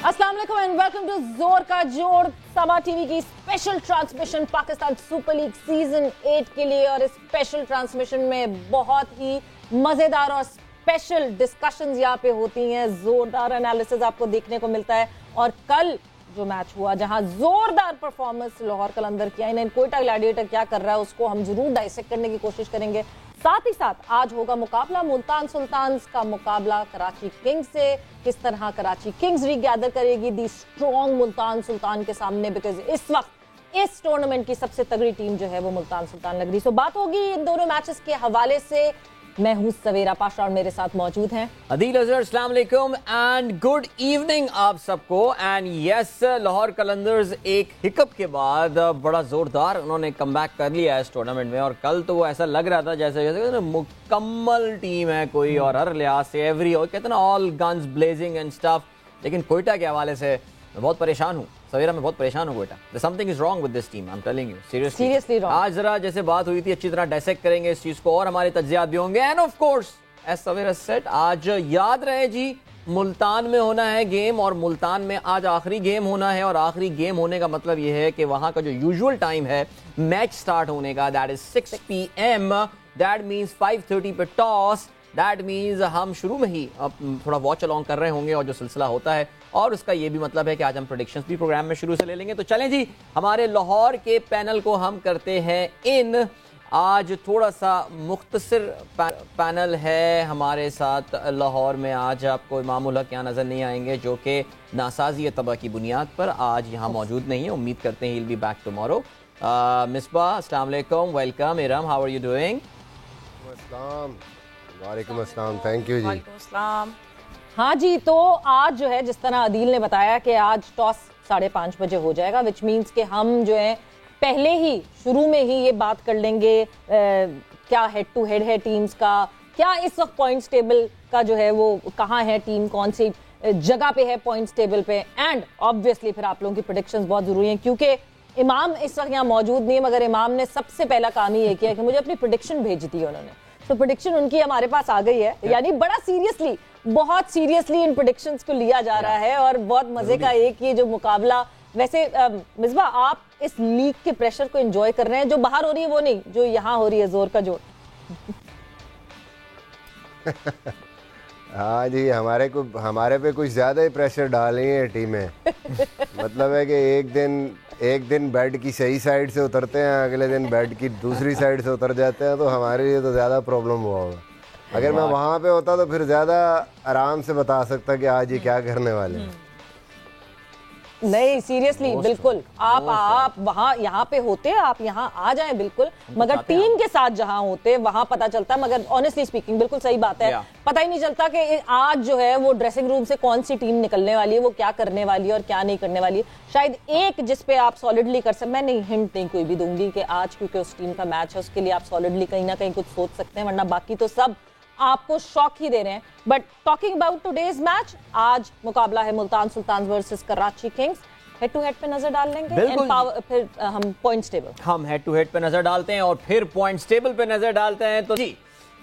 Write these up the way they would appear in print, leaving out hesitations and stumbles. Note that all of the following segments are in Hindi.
अस्सलाम वालेकुम एंड वेलकम टू जोर का जोर, समा टीवी की special transmission Pakistan super league season 8 के लिए। और इस स्पेशल ट्रांसमिशन में बहुत ही मजेदार और स्पेशल डिस्कशंस यहाँ पे होती हैं, जोरदार एनालिसिस आपको देखने को मिलता है। और कल जो मैच हुआ जहां जोरदार परफॉर्मेंस लाहौर कलंदर किया, इन्हें कोयटा ग्लैडिएटर क्या कर रहा है उसको हम जरूर डाइसेक्ट करने की कोशिश करेंगे। साथ ही साथ आज होगा मुकाबला मुल्तान सुल्तान्स का मुकाबला कराची किंग्स से। किस तरह कराची किंग्स रीगैदर करेगी दी स्ट्रॉन्ग मुल्तान सुल्तान के सामने, बिकॉज इस वक्त इस टूर्नामेंट की सबसे तगड़ी टीम जो है वो मुल्तान सुल्तान लग रही। सो बात होगी इन दोनों मैचेस के हवाले से। मैं हूं सवेरा पाशा और मेरे साथ मौजूद हैं अदील अजहर। अस्सलाम वालेकुम एंड गुड इवनिंग आप सबको। एंड यस, लाहौर कलंदर्स एक हिकअप के बाद बड़ा जोरदार उन्होंने कमबैक कर लिया है इस टूर्नामेंट में। और कल तो वो ऐसा लग रहा था जैसे जैसे मुकम्मल टीम है कोई, और हर लिहाज से एवरी, और कहते ना all guns blazing and stuff. लेकिन कोयटा के हवाले से मैं बहुत परेशान हूँ सवेरा, मैं बहुत परेशान हूँ Quetta. Something is wrong with this team, I am telling you seriously wrong. आज जरा जैसे बात हुई थी अच्छी तरह डाइसेक्ट करेंगे इस चीज को और हमारे तज्जियात भी होंगे। And of course as Sawera said, आज याद रहे जी मुल्तान में होना है गेम, और मुल्तान में आज आखिरी गेम होना है। और आखिरी गेम होने का मतलब ये है कि वहां का जो यूजुअल टाइम है मैच स्टार्ट होने का, that is 6 PM, that means 5:30 पे टॉस, दैट मीन्स हम शुरू में ही थोड़ा वॉच अलॉन्ग कर रहे होंगे और जो सिलसिला होता है। और उसका ये भी मतलब है कि आज हम प्रेडिक्शंस भी प्रोग्राम में शुरू से ले लेंगे। तो चलें जी, हमारे लाहौर के पैनल को हम करते हैं इन। आज थोड़ा सा मुख्तसर पैनल है हमारे साथ लाहौर में। आज आपको इमामुल हक यहाँ नज़र नहीं आएंगे, जो कि नासाजी तबाह की बुनियाद पर आज यहाँ मौजूद नहीं है। उम्मीद करते हैं he'll be back tomorrow। Misbah, अस्सलाम वालेकुम, welcome. Iram, how are you doing? वालेकुम अस्सलाम, थैंक यू जी। हाँ जी, तो आज जो है जिस तरह अदील ने बताया कि आज टॉस 5:30 बजे हो जाएगा, विच मीन्स कि हम जो है पहले ही शुरू में ही ये बात कर लेंगे क्या हेड टू हेड है टीम्स का, क्या इस वक्त पॉइंट्स टेबल का जो है वो कहाँ है टीम, कौन सी जगह पे है पॉइंट्स टेबल पे। एंड ऑब्वियसली फिर आप लोगों की प्रेडिक्शंस बहुत जरूरी हैं, क्योंकि इमाम इस वक्त यहाँ मौजूद नहीं है, मगर इमाम ने सबसे पहला काम ही ये किया कि मुझे अपनी प्रेडिक्शन भेज दी है उन्होंने। तो प्रेडिक्शन उनकी हमारे पास आ गई है, यानी बड़ा सीरियसली, बहुत सीरियसली इन प्रेडिक्शंस को लिया जा रहा है। और बहुत मजे का एक ये जो मुकाबला, वैसे मिसबा आप इस लीग के प्रेशर को एंजॉय कर रहे हैं, जो बाहर हो रही है वो नहीं, जो यहाँ हो रही है जोर का जोर। हाँ जी, हमारे पे कुछ ज़्यादा ही प्रेशर डाल रही है टीमें। मतलब है कि एक दिन बेड की सही साइड से उतरते हैं, अगले दिन बेड की दूसरी साइड से उतर जाते हैं। तो हमारे लिए तो ज़्यादा प्रॉब्लम हुआ होगा। अगर मैं वहाँ पे होता तो फिर ज़्यादा आराम से बता सकता कि आज ये क्या करने वाले हैं। नहीं सीरियसली, बिल्कुल आप वहाँ यहाँ पे होते, आप यहाँ आ जाएं बिल्कुल, मगर टीम के साथ जहाँ होते वहाँ पता चलता। मगर ऑनेस्टली स्पीकिंग बिल्कुल सही बात है, पता ही नहीं चलता कि आज जो है वो ड्रेसिंग रूम से कौन सी टीम निकलने वाली है, वो क्या करने वाली है और क्या नहीं करने वाली है। शायद एक जिस पे आप सॉलिडली कर सकते, मैं नहीं हिंट नहीं कोई भी दूंगी कि आज क्योंकि उस टीम का मैच है उसके लिए आप सॉलिडली कहीं ना कहीं कुछ सोच सकते हैं, वरना बाकी तो सब आपको शॉक ही दे रहे हैं। But talking about today's match, आज मुकाबला है Multan Sultan versus Karachi Kings. Head to head पे नजर डाल लेंगे, फिर हम पॉइंट्स टेबल, हम हेड टू हेड पे नजर डालते हैं और फिर पॉइंट्स टेबल पे नजर डालते हैं। तो जी,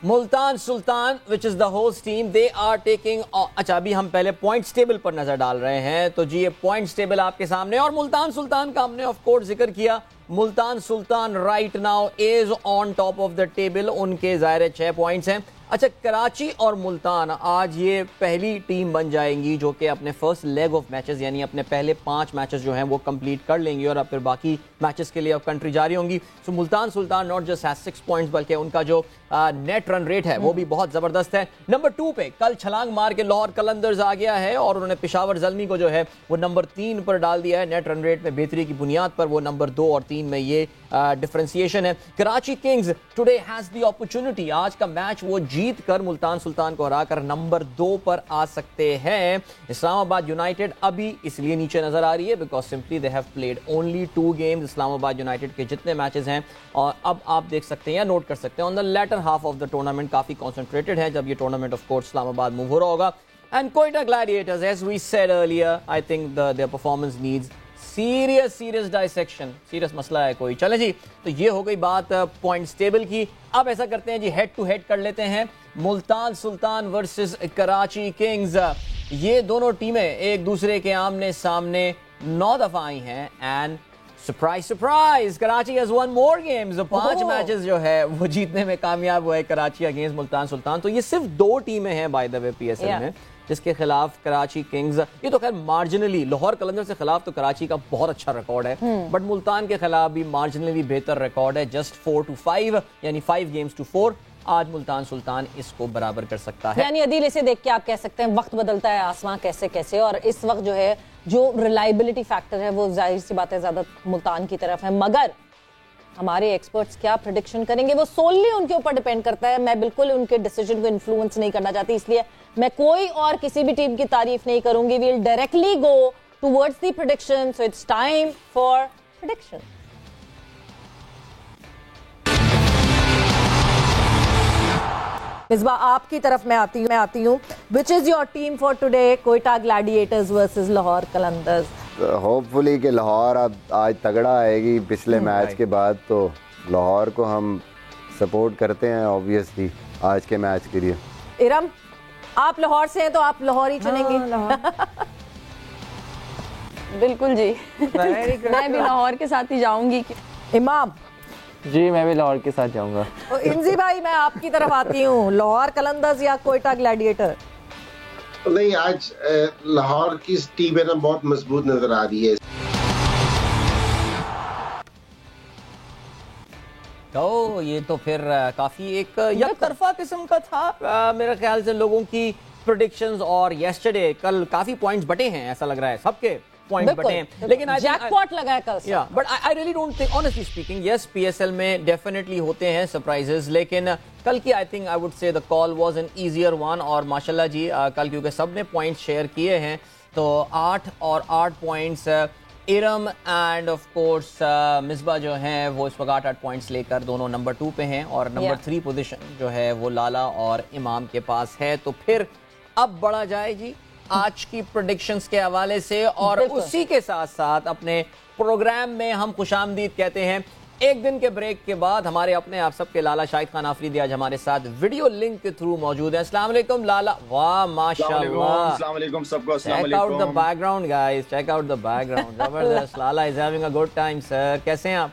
Multan Sultan which is the host team, they are taking. अच्छा, अभी हम पहले पॉइंट्स टेबल पर नजर डाल रहे हैं। तो जी, ये पॉइंट्स टेबल आपके सामने, और मुल्तान सुल्तान का हमने ऑफ कोर्स जिक्र किया। Multan Sultan right now is on top of the table, उनके ज़ाहिर 6 पॉइंट्स हैं। अच्छा, कराची और मुल्तान आज ये पहली टीम बन जाएंगी जो कि अपने फर्स्ट लेग ऑफ मैचेस, यानी अपने पहले 5 मैचेस जो हैं वो कंप्लीट कर लेंगी, और अब फिर बाकी मैचेस के लिए अब कंट्री जारी होंगी। सो Multan Sultan not just has 6 points, बल्कि उनका जो नेट रन रेट है वो भी बहुत जबरदस्त है। नंबर 2 पे कल छलांग मार के लाहौर कलंदर्स आ गया है, और उन्होंने पेशावर ज़ल्मी को जो है वो नंबर 3 पर डाल दिया है। नेट रन रेट में बेहतरी की बुनियाद पर वो नंबर 2 और 3 में ये डिफरेंशिएशन है। Karachi Kings today has the opportunity, आज का मैच वो जीत कर मुल्तान सुल्तान को हराकर नंबर 2 पर आ सकते हैं। इस्लामाबाद यूनाइटेड अभी इसलिए नीचे नजर आ रही है because simply they have played only 2 games. Islamabad United के जितने मैचेस हैं, और अब आप देख सकते हैं या नोट कर सकते हैं, on the latter half of the tournament काफी कॉन्सेंट्रेटेड है जब ये tournament of course Islamabad move हो रहा होगा। And Quetta gladiators, as we said earlier, I think their performance needs serious dissection, serious मसला है कोई। चले जी, तो ये हो गई बात पॉइंट्स टेबल की। अब ऐसा करते हैं जी, हेड टू हेड कर लेते हैं, मुल्तान सुल्तान वर्सेस कराची किंग्स। ये दोनों टीमें एक दूसरे के आमने सामने 9 दफा आई हैं and surprise surprise Karachi has one more games. 5 matches जो है वो जीतने में कामयाब हुआ है कराची अगेंस्ट मुल्तान सुल्तान। तो ये सिर्फ 2 टीमें हैं बाय द वे पीएसएल में जिसके खिलाफ कराची किंग्स, ये तो खैर मार्जिनली, लाहौर कलंदर से खिलाफ तो कराची का बहुत अच्छा रिकॉर्ड है, बट मुल्तान के खिलाफ भी मार्जिनली बेहतर रिकॉर्ड है, जस्ट 4-5 यानी 5 गेम्स टू 4। आज मुल्तान सुल्तान इसको बराबर कर सकता है। यानी अदील इसे देख के आप कह सकते हैं वक्त बदलता है आसमां कैसे कैसे, और इस वक्त जो है जो रिलायबिलिटी फैक्टर है वो जाहिर सी बात है ज्यादा मुल्तान की तरफ है, मगर हमारे एक्सपर्ट्स क्या प्रेडिक्शन करेंगे वो सोलली उनके ऊपर डिपेंड करता है। मैं बिल्कुल उनके डिसीजन को इन्फ्लुएंस नहीं करना चाहती, इसलिए मैं कोई और किसी भी टीम की तारीफ नहीं करूंगी। We will directly go towards the prediction, so it's time for prediction. Misbah आपकी तरफ मैं आती हूँ। Which is your team for today? Quetta gladiators versus Lahore Qalandars. Hopefully कि लाहौर अब आज तगड़ा आएगी पिछले मैच के बाद, तो लाहौर को हम सपोर्ट करते हैं ऑब्वियसली आज के मैच के लिए। इरम, आप लाहौर से हैं तो आप लाहौर ही चुनेंगे? बिल्कुल जी। मैं भी लाहौर के साथ ही जाऊंगी। इमाम जी, मैं भी लाहौर के साथ जाऊंगा। तो इंजी भाई मैं आपकी तरफ आती हूँ, लाहौर कलंदर्स या कोयटा ग्लैडिएटर? नहीं, आज लाहौर की टीम है ना बहुत मजबूत नजर आ रही है। तो ये तो फिर काफी एक यकतरफा किस्म का था मेरे ख्याल से लोगों की प्रेडिक्शंस, और येस्टरडे कल काफी पॉइंट्स बटे हैं, ऐसा लग रहा है सबके पॉइंट बटे हैं, लेकिन जैकपॉट लगा है कल से। या but I really don't think, honestly speaking, yes PSL में डेफिनेटली होते हैं सरप्राइजेस, लेकिन कल की I think I would say the call was an easier one. और माशाल्लाह जी कल क्योंकि सब ने पॉइंट शेयर किए हैं तो 8 और 8 points Iram and of course Misbah जो हैं वो इस वक्त 8 पॉइंट्स लेकर दोनों नंबर 2 पे हैं, और नंबर 3 पोजीशन जो है वो लाला और इमाम के पास है। तो फिर अब बढ़ा जाए जी आज की प्रेडिक्शंस के हवाले से, और उसी के साथ साथ अपने प्रोग्राम में हम खुशामदीद कहते हैं। एक दिन के ब्रेक के बाद हमारे अपने आप सबके लाला शाहिद खान आफरीदी आज हमारे साथ वीडियो लिंक के थ्रू मौजूद है। अस्सलाम वालेकुम लाला। वाह माशाल्लाह, अस्सलाम वालेकुम सबको। Check out the background guys, check out the background, जबरदस्त। Lala is having a good time sir, कैसे हैं आप?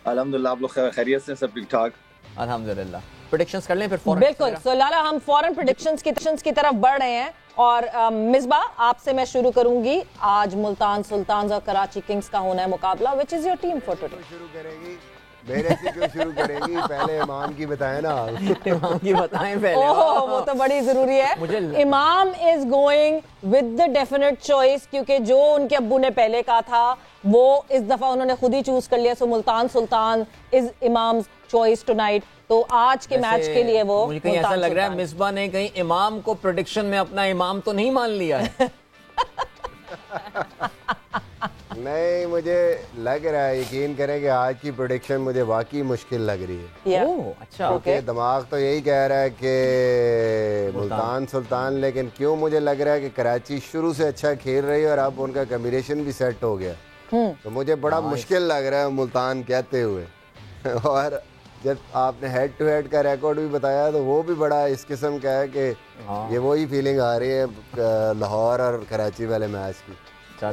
अल्हम्दुलिल्लाह, आप लोग खैरियत से? सब ठीक ठाक अल्हम्दुलिल्लाह। प्रेडिक्शंस कर लें फिर फौरन? बिल्कुल। सो लाला हम फौरन प्रेडिक्शंस की तरफ बढ़ रहे हैं, और मिसबा आपसे मैं शुरू करूंगी। आज मुल्तान सुल्तान और कराची किंग्स का होना है मुकाबला। विच is your team for today? शुरू करेंगी मेरे से क्यों शुरू करेंगी? पहले इमाम की बताएं ना। इमाम की बताएं पहले। ओह वो तो बड़ी जरूरी है। इमाम is going with the definite choice, क्योंकि जो उनके अब्बू ने पहले कहा था वो इस दफा उन्होंने खुद ही चूज कर लिया। सो Multan Sultan is imams choice tonight. तो आज के मैच के लिए वो मुझे कहीं ऐसा लग रहा है मिसबा ने कहीं इमाम को प्रेडिक्शन में अपना इमाम तो नहीं मान लिया है। नहीं, मुझे लग रहा है, यकीन करें कि आज की प्रेडिक्शन मुझे वाकई मुश्किल लग रही है। ओह अच्छा। क्योंकि दिमाग तो यही कह रहा है कि मुल्तान सुल्तान, लेकिन क्यों मुझे लग रहा है कि कराची शुरू से अच्छा खेल रही है और अब उनका कॉम्बिनेशन भी सेट हो गया, तो मुझे बड़ा मुश्किल लग रहा है मुल्तान कहते हुए। और जब आपने हेड टू हेड का रिकॉर्ड भी बताया तो वो भी बड़ा इस किस्म का है कि ये वही फीलिंग आ रही है लाहौर और कराची वाले मैच की।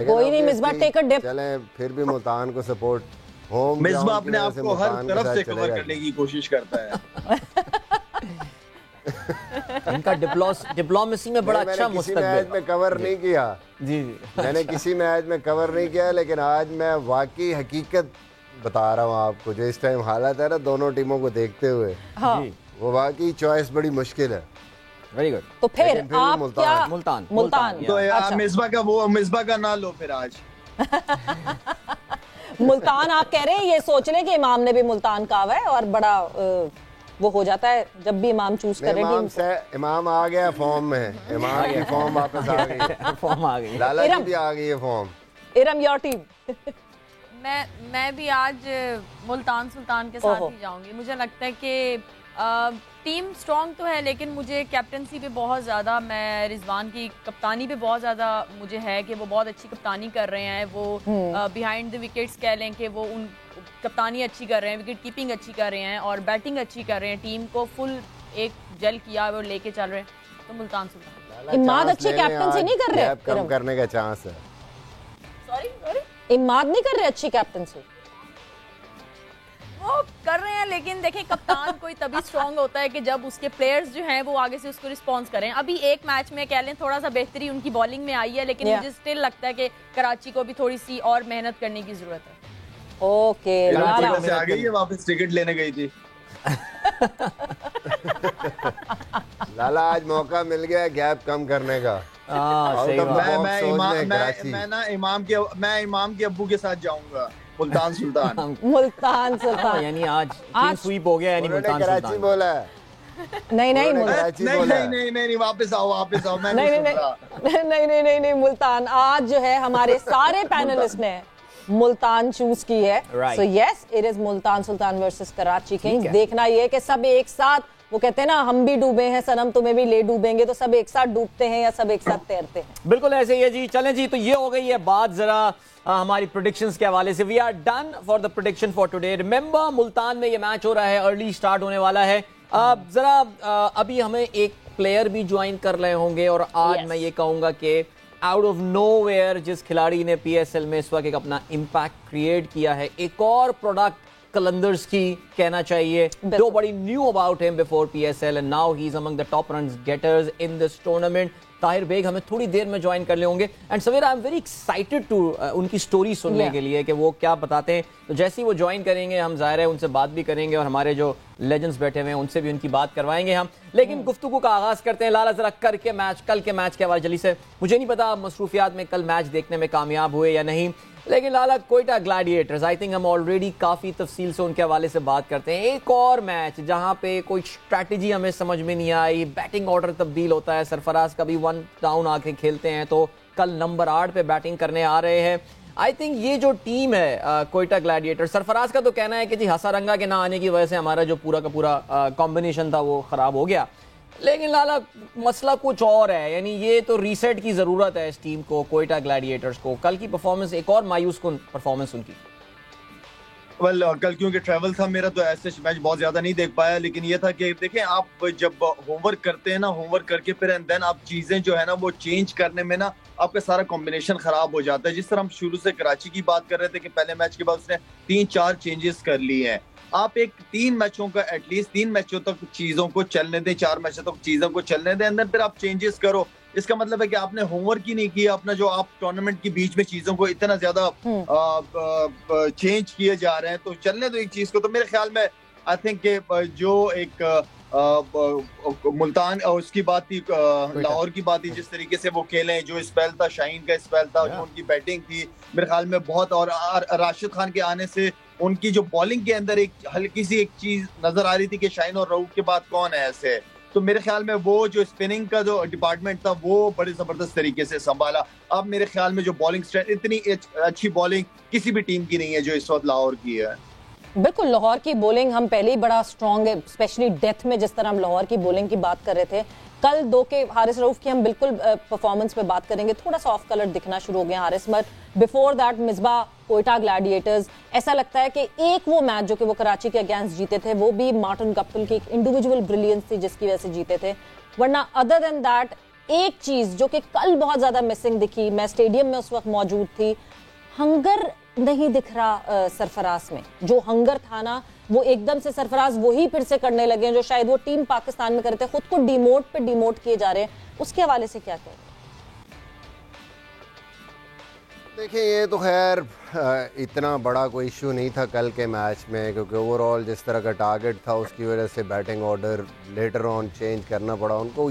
कोई नहीं मिसबा, टेक अ डिप। चलें फिर भी मुल्तान को सपोर्ट होम। मिसबा अपने आप को हर तरफ से कवर करने की कोशिश करता है। इनका डिप्लोमेसी में बड़ा अच्छा मुस्तकबिल। मैच में कवर नहीं किया जी, मैंने किसी मैच में कवर नहीं किया, लेकिन आज मैं वाकई हकीकत बता रहा हूँ आपको। जो इस टाइम हालत है ना दोनों टीमों को देखते हुए, वो वाकई चॉइस बड़ी मुश्किल है। Very good. तो फिर आप क्या? मुल्तान तो आप मिसबा का ना लो फिर आज। मुल्तान आप कह रहे हैं, ये सोच लें कि इमाम ने भी मुल्तान कहा है, और बड़ा वो हो जाता है जब भी इमाम चूज करे। इमाम आ गया फॉर्म में, इमाम की फॉर्म वापस आ गई। फॉर्म आ गई, लाला की भी आ गई है फॉर्म। Iram your team? मैं भी आज मुल्तान सुल्तान के साथ ही जाऊंगी। मुझे लगता है कि टीम स्ट्रॉन्ग तो है, लेकिन मुझे कैप्टनसी पे बहुत ज़्यादा, मैं रिजवान की कप्तानी पे बहुत ज़्यादा मुझे है कि वो बहुत अच्छी कप्तानी कर रहे हैं। वो बिहाइंड द विकेट्स कह लें कि वो उन कप्तानी अच्छी कर रहे हैं, विकेट कीपिंग अच्छी कर रहे हैं और बैटिंग अच्छी कर रहे हैं। टीम को फुल एक जल किया और लेके चल रहे हैं। तो मुल्तान सुल्तान। इमाद अच्छे कैप्टन से नहीं कर रहे, गैप कम करने का चांस है। सॉरी इमाद नहीं कर रहे अच्छी कैप्टन से, वो कर रहे हैं, लेकिन देखिए कप्तान कोई तभी स्ट्रांग होता है कि जब उसके प्लेयर्स जो हैं वो आगे से उसको रिस्पॉन्स करें। अभी एक मैच में कह लें थोड़ा सा बेहतरी उनकी बॉलिंग में आई है, लेकिन मुझे स्टिल लगता है कि कराची को भी थोड़ी सी और मेहनत करने की जरूरत है। ओके लाला से आ गई है, वापस टिकट लेने गई थी। लाला आज मौका मिल गया गैप कम करने का। सही बात। मैं इमाम के अब्बू के साथ जाऊंगा, मुल्तान सुल्तान। मुल्तान सुल्तान यानी आज क्लीन स्वीप हो गया, यानी मुल्तान कराची सुल्तान। बोला है। नहीं नहीं कराची बोला है। नहीं, वापस आओ, मैं नहीं नहीं नहीं सुन रहा। नहीं मुल्तान आज जो है हमारे सारे पैनलिस्ट ने मुल्तान चूज की है। Right. So yes it is Multan Sultan versus Karachi Kings. है। देखना ये कि सब एक साथ, वो कहते हैं ना हम भी डूबे हैं सनम तुम्हें भी ले डूबेंगे, तो सब एक साथ डूबते हैं या सब एक साथ तैरते हैं। बिल्कुल ऐसे ही है जी। चलें जी, तो ये हो गई है बात जरा हमारी प्रेडिक्शंस के हवाले से। We are done for the prediction for today. Remember Multan में ये मैच हो रहा है, अर्ली स्टार्ट होने वाला है। जरा अभी हमें एक प्लेयर भी ज्वाइन कर रहे होंगे, और आज Yes. मैं ये कहूंगा कि आउट ऑफ नोवेयर जिस खिलाड़ी ने पीएसएल में इस वक्त एक अपना इम्पैक्ट क्रिएट किया है, एक और प्रोडक्ट कलंदर्स की कहना चाहिए। दो बड़ी knew about him before PSL and now he is among the top runs getters in this tournament. Tahir Baig हमें थोड़ी देर में ज्वाइन कर ले होंगे, and Sawera I am very excited to उनकी स्टोरी सुनने के लिए कि वो क्या बताते हैं। तो जैसे ही वो ज्वाइन करेंगे हम जाहिर है उनसे बात भी करेंगे, और हमारे जो लेजेंड्स बैठे हुए हैं उनसे भी उनकी बात करवाएंगे हम। लेकिन गुफ्तगू का आगाज करते हैं लाला जरा कल के मैच के हवाले जल्दी से। मुझे नहीं पता मसरूफियात में कल मैच देखने में कामयाब हुए या नहीं, लेकिन लाला कोयटा ग्लैडिएटर्स, आई थिंक हम ऑलरेडी काफी तफसील से उनके हवाले से बात करते हैं। एक और मैच जहां पे कोई स्ट्रैटेजी हमें समझ में नहीं आई, बैटिंग ऑर्डर तब्दील होता है, सरफराज कभी 1 डाउन आके खेलते हैं, तो कल नंबर 8 पे बैटिंग करने आ रहे हैं। आई थिंक ये जो टीम है कोयटा ग्लैडिएटर, सरफराज का तो कहना है कि जी हसारंगा के ना आने की वजह से हमारा जो पूरा का पूरा कॉम्बिनेशन था वो खराब हो गया, लेकिन लाला मसला कुछ और है। यानी ये तो रीसेट की जरूरत है इस टीम को, कोयटा ग्लैडिएटर्स को। कल की परफॉर्मेंस एक और मायूस कुन परफॉर्मेंस उनकी। कल क्योंकि ट्रैवल था मेरा, तो ऐसे मैच बहुत ज्यादा नहीं देख पाया, लेकिन ये था कि देखें आप जब होमवर्क करते हैं ना, होमवर्क करके फिर एंड देन आप चीजें जो है ना वो चेंज करने में ना आपका सारा कॉम्बिनेशन खराब हो जाता है। जिस तरह हम शुरू से कराची की बात कर रहे थे कि पहले मैच के बाद उसने 3-4 चेंजेस कर लिए हैं। आप एक 3 मैचों का एटलीस्ट 3 मैचों तक चीजों को चलने दें, 4 मैचों तक चीजों को चलने दें, अंदर फिर आप चेंजेस करो। इसका मतलब है कि आपने होमवर्क ही नहीं किया अपना, जो आप टूर्नामेंट के बीच में चीजों को इतना ज्यादा चेंज किए जा रहे हैं, तो चलने दो एक चीज को। तो मेरे ख्याल में आई थिंक जो एक मुल्तान और उसकी बात थी, लाहौर की बात थी, जिस तरीके से वो खेले, जो स्पेल था, शाहीन का स्पेल था, जो उनकी बैटिंग थी मेरे ख्याल में बहुत, और राशिद खान के आने से उनकी जो बॉलिंग के अंदर एक हल्की सी एक चीज नजर आ रही थी कि शाहीन और रऊफ के बाद कौन है ऐसे। तो मेरे ख्याल में वो जो स्पिनिंग का जो डिपार्टमेंट था वो बड़ी जबरदस्त तरीके से संभाला। अब मेरे ख्याल में जो बॉलिंग स्ट्रेंथ, इतनी अच्छी बॉलिंग किसी भी टीम की नहीं है जो इस वक्त लाहौर की है। बिल्कुल, लाहौर की बॉलिंग हम पहले ही बड़ा स्ट्रॉन्ग है, स्पेशली डेथ में जिस तरह हम लाहौर की बॉलिंग की बात कर रहे थे। कल 2 के हारिस रऊफ की हम बिल्कुल परफॉर्मेंस पे बात करेंगे, थोड़ा सा ऑफ कलर दिखना शुरू हो गया Haris, but before that Misbah Quetta Gladiators, ऐसा लगता है कि एक वो मैच जो कि वो कराची के अगेंस्ट जीते थे वो भी मार्टिन गप्टिल की एक इंडिविजुअल ब्रिलियंस थी जिसकी वजह से जीते थे, वरना अदर देन दैट एक चीज जो कि कल बहुत ज्यादा मिसिंग दिखी, मैं स्टेडियम में उस वक्त मौजूद थी, हंगर नहीं दिख रहा सरफराज में। जो हंगर था ना वो एकदम से सरफराज वही फिर से करने लगे हैं जो शायद वो टीम पाकिस्तान में करते, खुद को डिमोट पे डिमोट किए जा रहे हैं। उसके हवाले से क्या कहें? देखिए ये तो खैर इतना बड़ा कोई इशू नहीं था कल के मैच में, क्योंकि ओवरऑल जिस तरह का टारगेट था उसकी वजह से batting order later on change करना पड़ा उनको।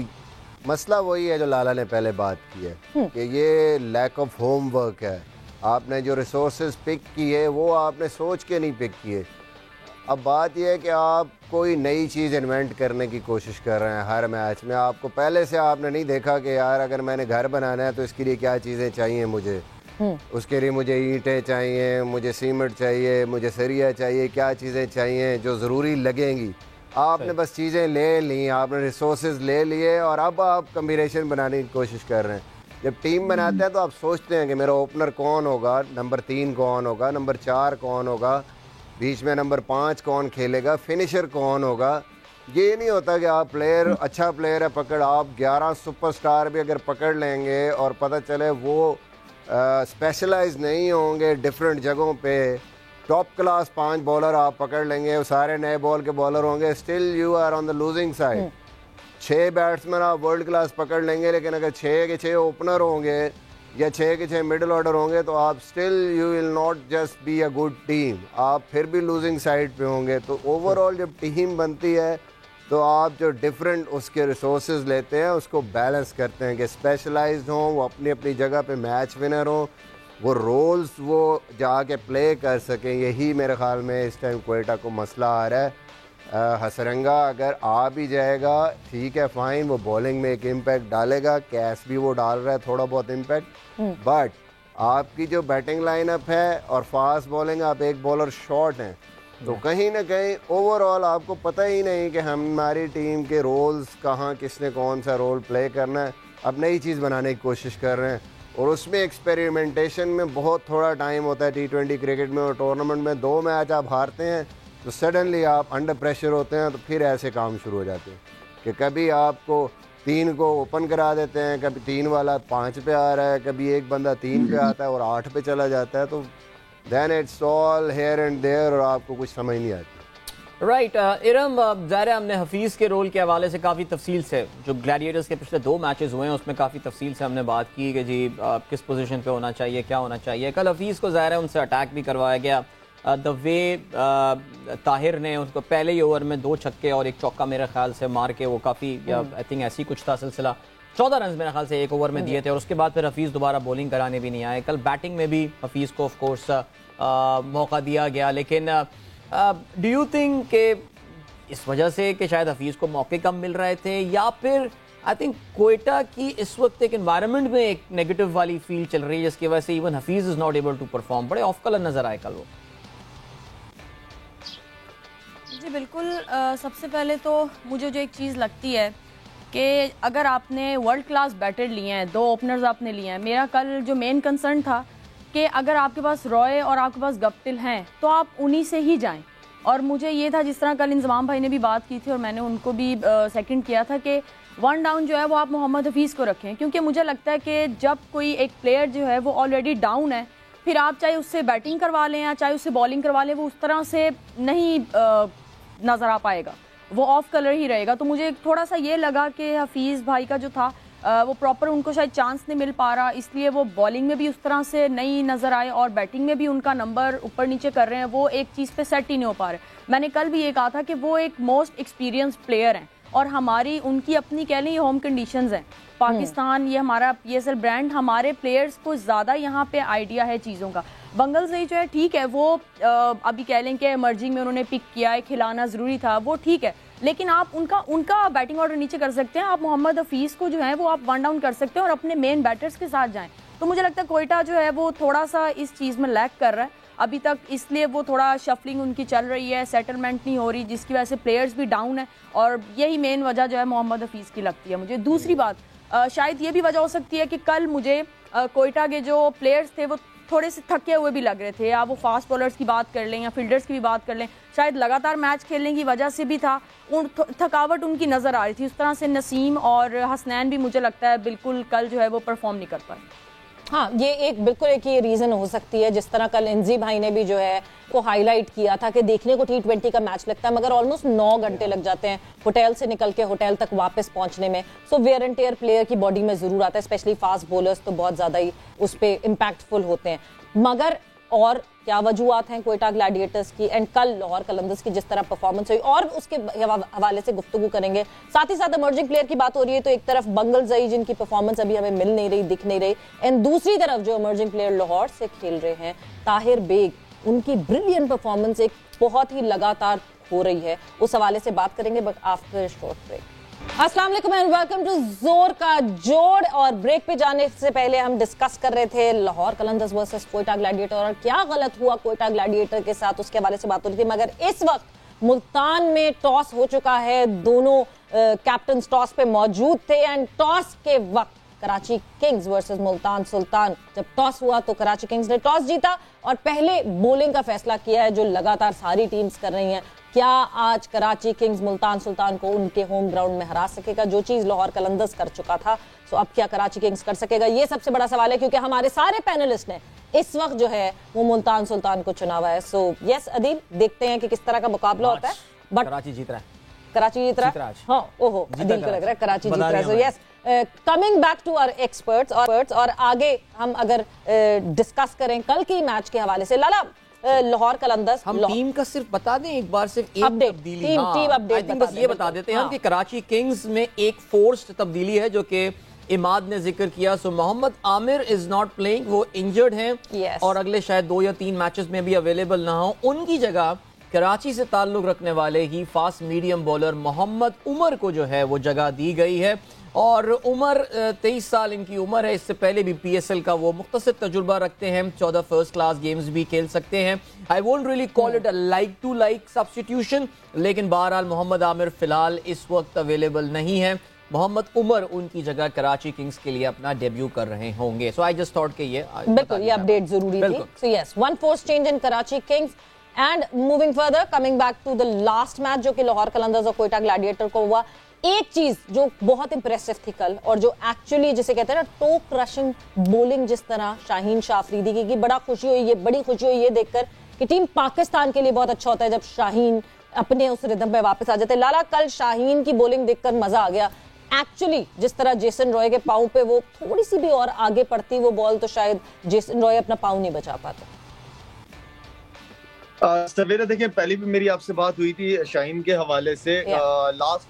मसला वही है जो लाला ने पहले बात की है कि ये लैक ऑफ होम वर्क है। आपने जो रिसोर्सेज पिक किए वो आपने सोच के नहीं पिक किए। अब बात यह है कि आप कोई नई चीज़ इन्वेंट करने की कोशिश कर रहे हैं हर मैच में। आपको पहले से आपने नहीं देखा कि यार अगर मैंने घर बनाना है तो इसके लिए क्या चीज़ें चाहिए मुझे, उसके लिए मुझे ईंटें चाहिए, मुझे सीमेंट चाहिए, मुझे सरिया चाहिए, क्या चीज़ें चाहिए जो ज़रूरी लगेंगी। आपने बस चीज़ें ले ली, आपने रिसोर्सेज ले लिए और अब आप कम्बिनेशन बनाने की कोशिश कर रहे हैं। जब टीम बनाते हैं तो आप सोचते हैं कि मेरा ओपनर कौन होगा, नंबर 3 कौन होगा, नंबर 4 कौन होगा, बीच में नंबर 5 कौन खेलेगा, फिनिशर कौन होगा। ये नहीं होता कि आप प्लेयर अच्छा प्लेयर है पकड़, आप 11 सुपरस्टार भी अगर पकड़ लेंगे और पता चले वो स्पेशलाइज नहीं होंगे डिफरेंट जगहों पे, टॉप क्लास 5 बॉलर आप पकड़ लेंगे, वो सारे नए बॉल के बॉलर होंगे, still you are on the losing side. 6 batsman आप वर्ल्ड क्लास पकड़ लेंगे, लेकिन अगर 6 के 6 ओपनर होंगे या 6 के 6 मिडिल ऑर्डर होंगे तो आप still you will not just be a good team, आप फिर भी लूजिंग साइड पे होंगे। तो ओवरऑल जब टीम बनती है तो आप जो डिफरेंट उसके रिसोर्सेज लेते हैं उसको बैलेंस करते हैं कि स्पेशलाइज्ड हों, वो अपनी अपनी जगह पे मैच विनर हों, वो रोल्स वो जाके प्ले कर सकें। यही मेरे ख्याल में इस टाइम क्वेटा को मसला आ रहा है। हसरंगा अगर आ भी जाएगा ठीक है फाइन, वो बॉलिंग में एक इम्पैक्ट डालेगा, कैश भी वो डाल रहा है थोड़ा बहुत इम्पैक्ट, बट आपकी जो बैटिंग लाइनअप है और फास्ट बॉलिंग, आप एक बॉलर शॉर्ट हैं, तो कहीं ना कहीं ओवरऑल आपको पता ही नहीं कि हमारी टीम के रोल्स कहाँ किसने कौन सा रोल प्ले करना है। अब नई चीज़ बनाने की कोशिश कर रहे हैं और उसमें एक्सपेरिमेंटेशन में बहुत थोड़ा टाइम होता है। T20 क्रिकेट में और टूर्नामेंट में 2 मैच आप हारते हैं तो सडनली आप अंडर प्रेशर होते हैं, तो फिर ऐसे काम शुरू हो जाते हैं कि कभी आपको 3 को ओपन करा देते हैं, कभी 3 वाला 5 पे आ रहा है, कभी एक बंदा 3 पे आता है और 8 पे चला जाता है, तो then it's all here and there और आपको कुछ समझ नहीं आती। राइट इरम, ज़ाहिर हमने हफीज़ के रोल के हवाले से काफ़ी तफसील से, जो ग्लैडिएटर्स के पिछले 2 मैचेस हुए हैं उसमें काफ़ी तफसील से हमने बात की कि जी किस पोजीशन पे होना चाहिए, क्या होना चाहिए। कल हफीज़ को ज़ाहिर है उनसे अटैक भी करवाया गया, द वे ताहिर ने उसको पहले ही ओवर में 2 छक्के और 1 चौका मेरे ख्याल से मार के वो काफ़ी आई थिंक ऐसी कुछ था सिलसिला, 14 रन मेरे ख्याल से 1 ओवर में दिए थे और उसके बाद फिर हफीज़ दोबारा बॉलिंग कराने भी नहीं आए। कल बैटिंग में भी हफीज़ को ऑफ कोर्स मौका दिया गया, लेकिन डू यू थिंक के इस वजह से कि शायद हफीज़ को मौके कम मिल रहे थे, या फिर आई थिंक क्वेटा की इस वक्त एक एनवायरनमेंट में एक नेगेटिव वाली फील चल रही है जिसकी वजह से even Hafeez is not able to perform, बड़े ऑफ कलर नजर आए कल वो। जी बिल्कुल, सबसे पहले तो मुझे जो एक चीज़ लगती है कि अगर आपने वर्ल्ड क्लास बैटर लिए हैं, 2 ओपनर्स आपने लिए हैं, मेरा कल जो मेन कंसर्न था कि अगर आपके पास रॉय और आपके पास गप्टिल हैं तो आप उन्हीं से ही जाएं। और मुझे ये था, जिस तरह कल इंजमाम भाई ने भी बात की थी और मैंने उनको भी सेकंड किया था, कि 1 डाउन जो है वो आप मोहम्मद हफीज़ को रखें, क्योंकि मुझे लगता है कि जब कोई एक प्लेयर जो है वो ऑलरेडी डाउन है, फिर आप चाहे उससे बैटिंग करवा लें या चाहे उससे बॉलिंग करवा लें, वो उस तरह से नहीं नज़र आ पाएगा, वो ऑफ कलर ही रहेगा। तो मुझे थोड़ा सा ये लगा कि हफीज़ भाई का जो था वो प्रॉपर उनको शायद चांस नहीं मिल पा रहा, इसलिए वो बॉलिंग में भी उस तरह से नहीं नज़र आए और बैटिंग में भी उनका नंबर ऊपर नीचे कर रहे हैं, वो एक चीज़ पे सेट ही नहीं हो पा रहे। मैंने कल भी ये कहा था कि वो एक मोस्ट एक्सपीरियंस प्लेयर हैं और हमारी उनकी अपनी कह लें होम कंडीशंस हैं, पाकिस्तान ये हमारा PSL ब्रांड, हमारे प्लेयर्स को ज़्यादा यहाँ पे आइडिया है चीज़ों का। बंगल से जो है ठीक है, वो अभी कह लें कि एमर्जिंग में उन्होंने पिक किया है, खिलाना ज़रूरी था, वो ठीक है, लेकिन आप उनका बैटिंग ऑर्डर नीचे कर सकते हैं। आप मोहम्मद हफीज़ को जो है वो आप 1 डाउन कर सकते हैं और अपने मेन बैटर्स के साथ जाएं। तो मुझे लगता है क्वेटा जो है वो थोड़ा सा इस चीज़ में लैक कर रहा है अभी तक, इसलिए वो थोड़ा शफलिंग उनकी चल रही है, सेटलमेंट नहीं हो रही, जिसकी वजह से प्लेयर्स भी डाउन है और यही मेन वजह जो है मोहम्मद हफीज़ की लगती है मुझे। दूसरी बात शायद ये भी वजह हो सकती है कि कल मुझे क्वेटा के जो प्लेयर्स थे वो थोड़े से थके हुए भी लग रहे थे, या वो फास्ट बॉलर्स की बात कर लें या फील्डर्स की भी बात कर लें, शायद लगातार मैच खेलने की वजह से भी था, थकावट उनकी नज़र आ रही थी। उस तरह से नसीम और हसनैन भी मुझे लगता है बिल्कुल कल जो है वो परफॉर्म नहीं कर पाए। हाँ, ये एक बिल्कुल एक ये रीज़न हो सकती है, जिस तरह कल इंजी भाई ने भी जो है वो हाईलाइट किया था कि देखने को T20 का मैच लगता है मगर ऑलमोस्ट 9 घंटे लग जाते हैं होटल से निकल के होटल तक वापस पहुंचने में। So wear and tear player की बॉडी में जरूर आता है, स्पेशली फास्ट बॉलर्स तो बहुत ज़्यादा ही उस पर इम्पैक्टफुल होते हैं। मगर और क्या वजूहत हैं क्वेटा ग्लैडिएटर्स की एंड कल लाहौर कलंदर्स की जिस तरह परफॉर्मेंस हुई, और उसके हवाले से गुफ्तगू करेंगे। साथ ही साथ इमर्जिंग प्लेयर की बात हो रही है, तो एक तरफ बंगल जई जिनकी परफॉर्मेंस अभी हमें मिल नहीं रही, दिख नहीं रही, एंड दूसरी तरफ जो इमर्जिंग प्लेयर लाहौर से खेल रहे हैं ताहिर बेग, उनकी ब्रिलियंट परफॉर्मेंस एक बहुत ही लगातार हो रही है, उस हवाले से बात करेंगे बट आफ्टर शॉर्ट ब्रेक। अस्सलाम वालेकुम एंड वेलकम टू जोर का जोड़। और ब्रेक पे जाने से पहले हम डिस्कस कर रहे थे लाहौर कलंदर्स वर्सेस क्वेटा ग्लैडिएटर और क्या गलत हुआ क्वेटा ग्लैडिएटर के साथ, उसके हवाले से बात हो रही थी। मगर इस वक्त मुल्तान में टॉस हो चुका है, दोनों कैप्टन टॉस पे मौजूद थे एंड टॉस के वक्त कराची किंग्स वर्सेस मुल्तान सुल्तान। जब टॉस हुआ तो कराची किंग्स ने टॉस जीता और पहले बॉलिंग का फैसला किया है, जो लगातार सारी टीम्स कर रही हैं। क्या आज कराची किंग्स मुल्तान सुल्तान को उनके होम ग्राउंड में हरा सकेगा, जो चीज लाहौर कलंदर्स कर चुका था? सो अब क्या कराची किंग्स कर सकेगा? ये सबसे बड़ा सवाल है, क्योंकि हमारे सारे पैनलिस्ट ने इस वक्त जो है वो मुल्तान सुल्तान को चुना हुआ है। सो यस अदील, देखते हैं कि किस तरह का मुकाबला होता है। बट कराची जीत रहा है, कराची जीत रहा है। हाँ, ओहो, अदील को लग रहा है कराची जीत रहा है। So yes, coming back to our experts और आगे हम अगर डिस्कस करें कल के मैच के हवाले से, लाला लाहौर कलंदर्स, हम टीम का सिर्फ बता दें एक बार, सिर्फ एक तब्दीली, टीम अपडेट बस ये बता देते हैं कि कराची किंग्स में एक फोर्स्ड तब्दीली है जो कि इमाद ने जिक्र किया। So Mohammad Amir is not playing, वो इंजर्ड हैं और अगले शायद 2 या 3 मैचेस में भी अवेलेबल ना हो। उनकी जगह कराची से ताल्लुक रखने वाले ही fast medium bowler Mohammad Umar को जो है वो जगह दी गई है। और उमर 23 साल इनकी उम्र है। इससे पहले भी PSL का वो मुख्तसर तजुर्बा रखते हैं, 14 फर्स्ट क्लास गेम्स भी खेल सकते हैं। I won't really call it a like to like substitution, लेकिन बहरहाल मोहम्मद आमिर फिलहाल इस वक्त अवेलेबल नहीं है। मोहम्मद उमर उनकी जगह कराची किंग्स के लिए अपना डेब्यू कर रहे होंगे। सो आई जस्ट थॉट कि ये बिल्कुल ये अपडेट जरूरी थी। So yes, one force change in Karachi kings. And moving further, coming back to the last match जो कि लाहौर कलंदर्स और कोयटा ग्लैडिएटर को हुआ, एक चीज जो बहुत इंप्रेसिव थी कल और जो एक्चुअली जिसे कहते हैं ना टो क्रशिंग बॉलिंग, जिस तरह शाहीन शाह अफरीदी की, बड़ी खुशी हुई ये देखकर कि टीम पाकिस्तान के लिए बहुत अच्छा होता है जब शाहीन अपने उस रिदम पे वापस आ जाते हैं। लाला, कल शाहीन की बॉलिंग देखकर मजा आ गया। एक्चुअली जिस तरह जेसन रॉय के पांव पे वो थोड़ी सी भी और आगे पड़ती वो बॉल, तो शायद जेसन रॉय अपना पांव नहीं बचा पाता। सवेरे देखें, पहले भी मेरी आपसे बात हुई थी शाहीन के हवाले से। लास्ट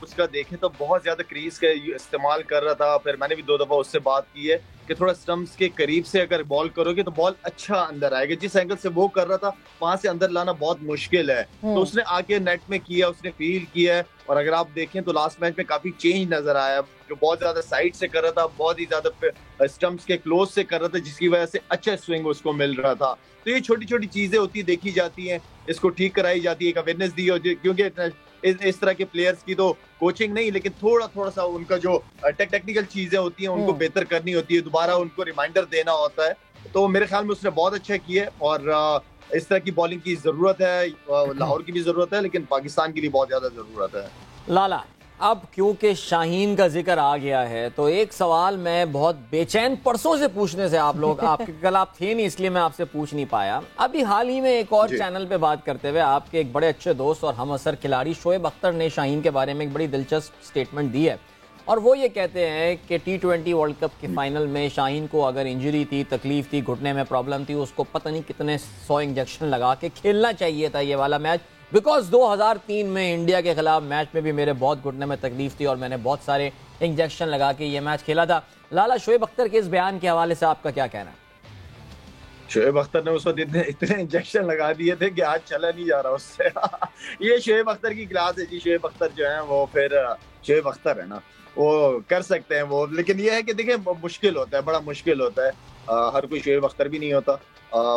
उसका देखें तो बहुत ज्यादा क्रीज का इस्तेमाल कर रहा था। फिर मैंने भी 2 दफा उससे बात की है कि थोड़ा स्टंप्स के करीब से अगर बॉल करोगे तो बॉल अच्छा अंदर आएगा। जिस एंगल से वो कर रहा था वहां से अंदर लाना बहुत मुश्किल है। तो उसने आके नेट में किया, उसने फील किया है। और अगर आप देखें तो लास्ट मैच में काफी चेंज नजर आया, जो बहुत ज्यादा साइड से कर रहा था, बहुत ही ज्यादा स्टंप्स के क्लोज से कर रहा था, जिसकी वजह से अच्छा स्विंग उसको मिल रहा था। तो ये छोटी छोटी चीजें होती देखी जाती हैं, इसको ठीक कराई जाती है, एक अवेयरनेस दी होती है। क्योंकि इस तरह के प्लेयर्स की तो कोचिंग नहीं, लेकिन थोड़ा सा उनका जो टेक्निकल चीजें होती हैं उनको बेहतर करनी होती है, दोबारा उनको रिमाइंडर देना होता है। तो मेरे ख्याल में उसने बहुत अच्छा किया है और इस तरह की बॉलिंग की जरूरत है, लाहौर की भी जरूरत है, लेकिन पाकिस्तान की भी बहुत ज्यादा जरूरत है। लाला, अब क्योंकि शाहीन का जिक्र आ गया है तो एक सवाल मैं बहुत बेचैन परसों से पूछने से आपके कल आप थे नहीं इसलिए मैं आपसे पूछ नहीं पाया। अभी हाल ही में एक और चैनल पे बात करते हुए आपके एक बड़े अच्छे दोस्त और हम असर खिलाड़ी शोएब अख्तर ने शाहीन के बारे में एक बड़ी दिलचस्प स्टेटमेंट दी है और वो ये कहते हैं कि T20 वर्ल्ड कप के फाइनल में शाहीन को अगर इंजरी थी, तकलीफ थी, घुटने में प्रॉब्लम थी, उसको पता नहीं कितने 100 इंजेक्शन लगा के खेलना चाहिए था ये वाला मैच। बिकॉज 2003 में इंडिया के खिलाफ मैच में भी मेरे बहुत घुटने में तकलीफ थी और मैंने बहुत सारे इंजेक्शन लगा के ये मैच खेला था। लाला, शोएब अख्तर के इस बयान के हवाले से आपका क्या कहना है? शोएब अख्तर ने उस वक्त इतने इंजेक्शन लगा दिए थे कि आज चला नहीं जा रहा उससे। ये शोएब अख्तर की क्लास है जी। शोएब अख्तर जो है वो फिर शोएब अख्तर है ना, वो कर सकते हैं वो। लेकिन ये है कि देखिए मुश्किल होता है, बड़ा मुश्किल होता है। हर कोई शोएब अख्तर भी नहीं होता।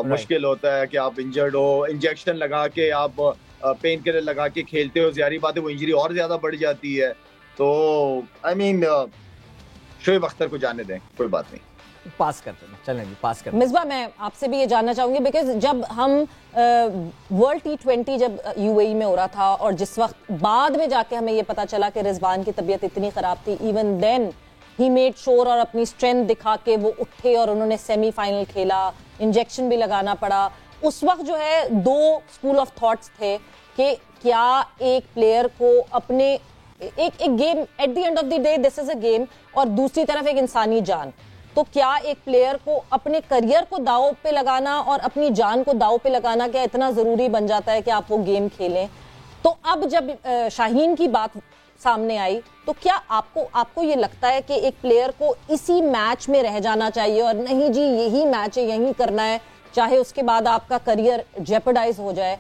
मुश्किल होता है कि आप इंजर्ड हो, इंजेक्शन लगा के आप पेन किलर लगा के खेलते हो, ज़ाहिर बात है वो इंजरी और ज्यादा बढ़ जाती है। तो आई मीन शोएब अख्तर को जाने दें, कोई बात नहीं, पास करते हैं, चलें जी पास करते हैं। मिसबा, मैं आपसे भी ये जानना चाहूंगी बिकॉज जब हम वर्ल्ड T20 जब UAE में हो रहा था और जिस वक्त बाद में जाके हमें ये पता चला कि रिजवान की तबीयत इतनी खराब थी, even then he made sure और अपनी स्ट्रेंथ दिखा के वो उठे और उन्होंने सेमीफाइनल खेला, इंजेक्शन भी लगाना पड़ा। उस वक्त जो है 2 स्कूल ऑफ थॉट्स थे कि क्या एक प्लेयर को अपने एक game, at the end of the day this is a game, और दूसरी तरफ एक इंसानी जान। तो क्या एक प्लेयर को अपने करियर को दांव पे लगाना और अपनी जान को दांव पे लगाना क्या इतना जरूरी बन जाता है कि आप वो गेम खेलें? तो अब जब शाहीन की बात सामने आई तो क्या आपको ये लगता है कि एक प्लेयर को इसी मैच में रह जाना चाहिए और नहीं जी यही मैच है, यही करना है, चाहे उसके बाद आपका करियर जेपरडाइज हो जाए?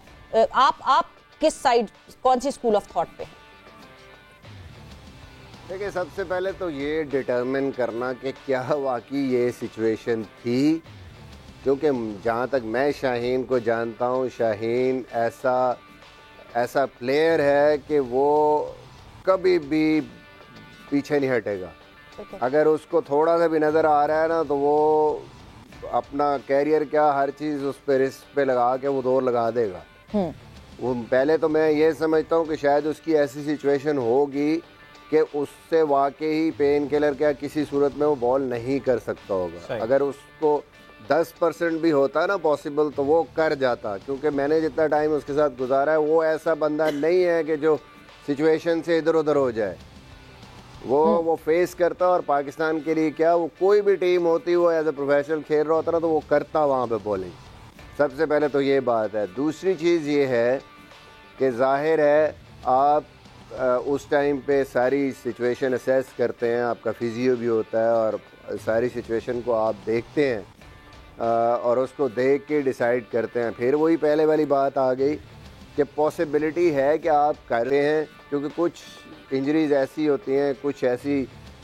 आप किस साइड, कौन सी स्कूल ऑफ थॉट पे? देखिए, सबसे पहले तो ये डिटरमिन करना कि क्या वाकई ये सिचुएशन थी, क्योंकि जहाँ तक मैं शाहीन को जानता हूँ, शाहीन ऐसा प्लेयर है कि वो कभी भी पीछे नहीं हटेगा। अगर उसको थोड़ा सा भी नज़र आ रहा है ना तो वो अपना कैरियर क्या हर चीज़ उस पे रिस्क पे लगा के वो दौड़ लगा देगा। वो पहले तो मैं ये समझता हूँ कि शायद उसकी ऐसी सिचुएशन होगी कि उससे वाकई पेन किलर क्या किसी सूरत में वो बॉल नहीं कर सकता होगा। अगर उसको 10% भी होता ना पॉसिबल तो वो कर जाता, क्योंकि मैंने जितना टाइम उसके साथ गुजारा है वो ऐसा बंदा नहीं है कि जो सिचुएशन से इधर उधर हो जाए। वो फेस करता और पाकिस्तान के लिए क्या वो कोई भी टीम होती वो एज ए प्रोफेशनल खेल रहा होता ना तो वो करता वहाँ पे बॉलिंग। सबसे पहले तो ये बात है। दूसरी चीज़ ये है कि जाहिर है आप उस टाइम पे सारी सिचुएशन असेस करते हैं, आपका फिजियो भी होता है और सारी सिचुएशन को आप देखते हैं और उसको देख के डिसाइड करते हैं। फिर वही पहले वाली बात आ गई कि पॉसिबिलिटी है कि आप कर रहे हैं, क्योंकि कुछ इंजरीज ऐसी होती हैं, कुछ ऐसी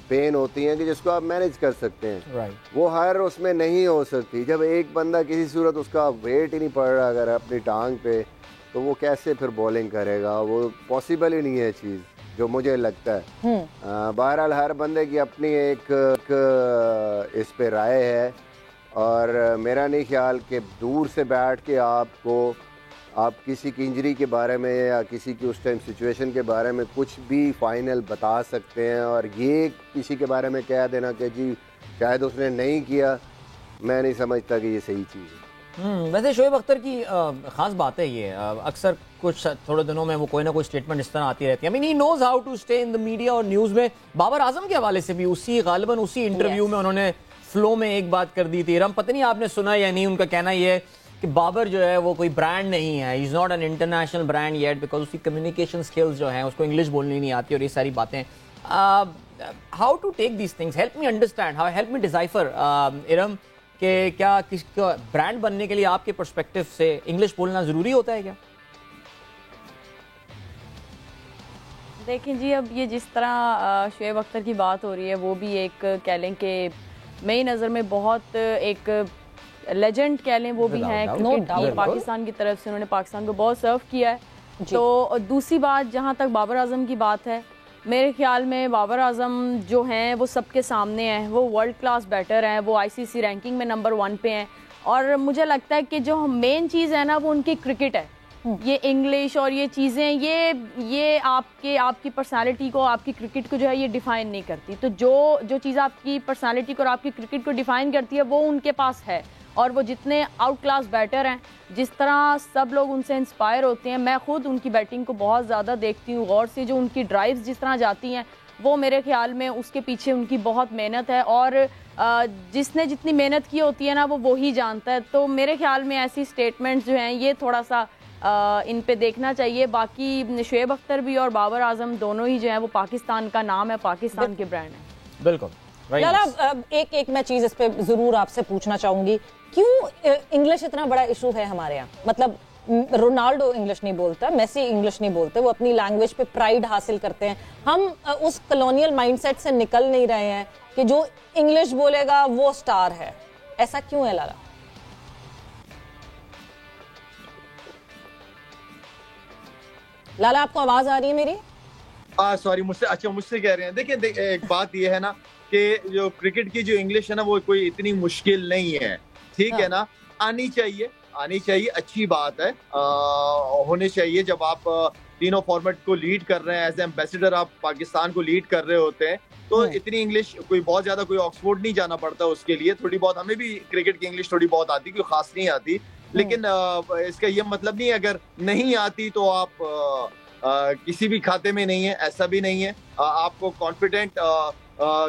पेन होती हैं कि जिसको आप मैनेज कर सकते हैं। वो हर उसमें नहीं हो सकती। जब एक बंदा किसी सूरत उसका वेट ही नहीं पड़ रहा अगर अपनी टांग पे, तो वो कैसे फिर बॉलिंग करेगा? वो पॉसिबल ही नहीं है चीज़, जो मुझे लगता है। बहरहाल हर बंदे की अपनी एक इस पे राय है और मेरा नहीं ख्याल कि दूर से बैठ के आप किसी की इंजरी के बारे में या किसी की उस टाइम सिचुएशन के बारे में कुछ भी फाइनल बता सकते हैं। और ये किसी के बारे में कह देना कि जी शायद उसने नहीं किया, मैं नहीं समझता कि ये सही चीज़ है। वैसे शोएब अख्तर की ख़ास बात है ये, अक्सर कुछ थोड़े दिनों में वो कोई ना कोई स्टेटमेंट इस तरह आती रहती है। I mean he knows how to stay in the media और न्यूज़ में। बाबर आजम के हवाले से भी गालिबन उसी इंटरव्यू में उन्होंने फ्लो में एक बात कर दी थी। पता नहीं आपने सुना या नहीं, उनका कहना ये है कि बाबर जो है वो कोई ब्रांड नहीं है, is not an international brand yet, because उसकी कम्युनिकेशन स्किल्स जो हैं उसको इंग्लिश बोलनी नहीं आती और ये सारी बातें। How to take these things, help me understand, how help me decipher Iram कि क्या किसका ब्रांड बनने के लिए आपके पर्सपेक्टिव से इंग्लिश बोलना ज़रूरी होता है क्या? देखें जी, अब ये जिस तरह शोएब अख्तर की बात हो रही है वो भी एक कह लें कि मेरी नज़र में बहुत एक लेजेंड कह लें वो भी हैं क्रिकेट की। पाकिस्तान की तरफ से उन्होंने पाकिस्तान को बहुत सर्व किया है। तो दूसरी बात, जहाँ तक बाबर आजम की बात है, मेरे ख्याल में बाबर आजम जो हैं वो सबके सामने हैं, वो वर्ल्ड क्लास बैटर हैं, वो आईसीसी रैंकिंग में नंबर 1 पे हैं। और मुझे लगता है कि जो मेन चीज़ है ना वो उनकी क्रिकेट है। ये इंग्लिश और ये चीज़ें ये आपकी पर्सनालिटी को, आपकी क्रिकेट को जो है ये डिफ़ाइन नहीं करती। तो जो चीज़ आपकी पर्सनालिटी को और आपकी क्रिकेट को डिफ़ाइन करती है वो उनके पास है। और वो जितने आउट क्लास बैटर हैं, जिस तरह सब लोग उनसे इंस्पायर होते हैं, मैं खुद उनकी बैटिंग को बहुत ज़्यादा देखती हूँ गौर से। जो उनकी ड्राइव्स जिस तरह जाती हैं वो मेरे ख्याल में उसके पीछे उनकी बहुत मेहनत है और जिसने जितनी मेहनत की होती है ना वो ही जानता है। तो मेरे ख्याल में ऐसी स्टेटमेंट्स जो हैं ये थोड़ा सा इन पे देखना चाहिए। बाकी शोएब अख्तर भी और बाबर आजम दोनों ही जो हैं वो पाकिस्तान का नाम है, पाकिस्तान के ब्रांड है। बिल्कुल। लाला, एक मैं चीज इस पे जरूर आपसे पूछना चाहूंगी, क्यों इंग्लिश इतना बड़ा इशू है हमारे यहाँ? मतलब रोनाल्डो इंग्लिश नहीं बोलता, मेसी इंग्लिश नहीं बोलते, वो अपनी लैंग्वेज पे प्राइड हासिल करते हैं। हम उस कॉलोनियल माइंडसेट से निकल नहीं रहे हैं कि जो इंग्लिश बोलेगा वो स्टार है। ऐसा क्यों है लाला? लाला, आपको आवाज आ रही है मेरी? सॉरी, मुझसे कह रहे हैं। देखिए एक बात ये है ना कि जो क्रिकेट की जो इंग्लिश है ना वो कोई इतनी मुश्किल नहीं है, ठीक है ना। आनी चाहिए, अच्छी बात है, होनी चाहिए। जब आप तीनों फॉर्मेट को लीड कर रहे हैं, एज एम्बेसडर आप पाकिस्तान को लीड कर रहे होते हैं, तो इतनी इंग्लिश कोई बहुत ज्यादा कोई ऑक्सफोर्ड नहीं जाना पड़ता उसके लिए। थोड़ी बहुत हमें भी क्रिकेट की इंग्लिश थोड़ी बहुत आती, कोई खास नहीं आती, लेकिन इसका ये मतलब नहीं अगर नहीं आती तो आप किसी भी खाते में नहीं है, ऐसा भी नहीं है। आपको कॉन्फिडेंट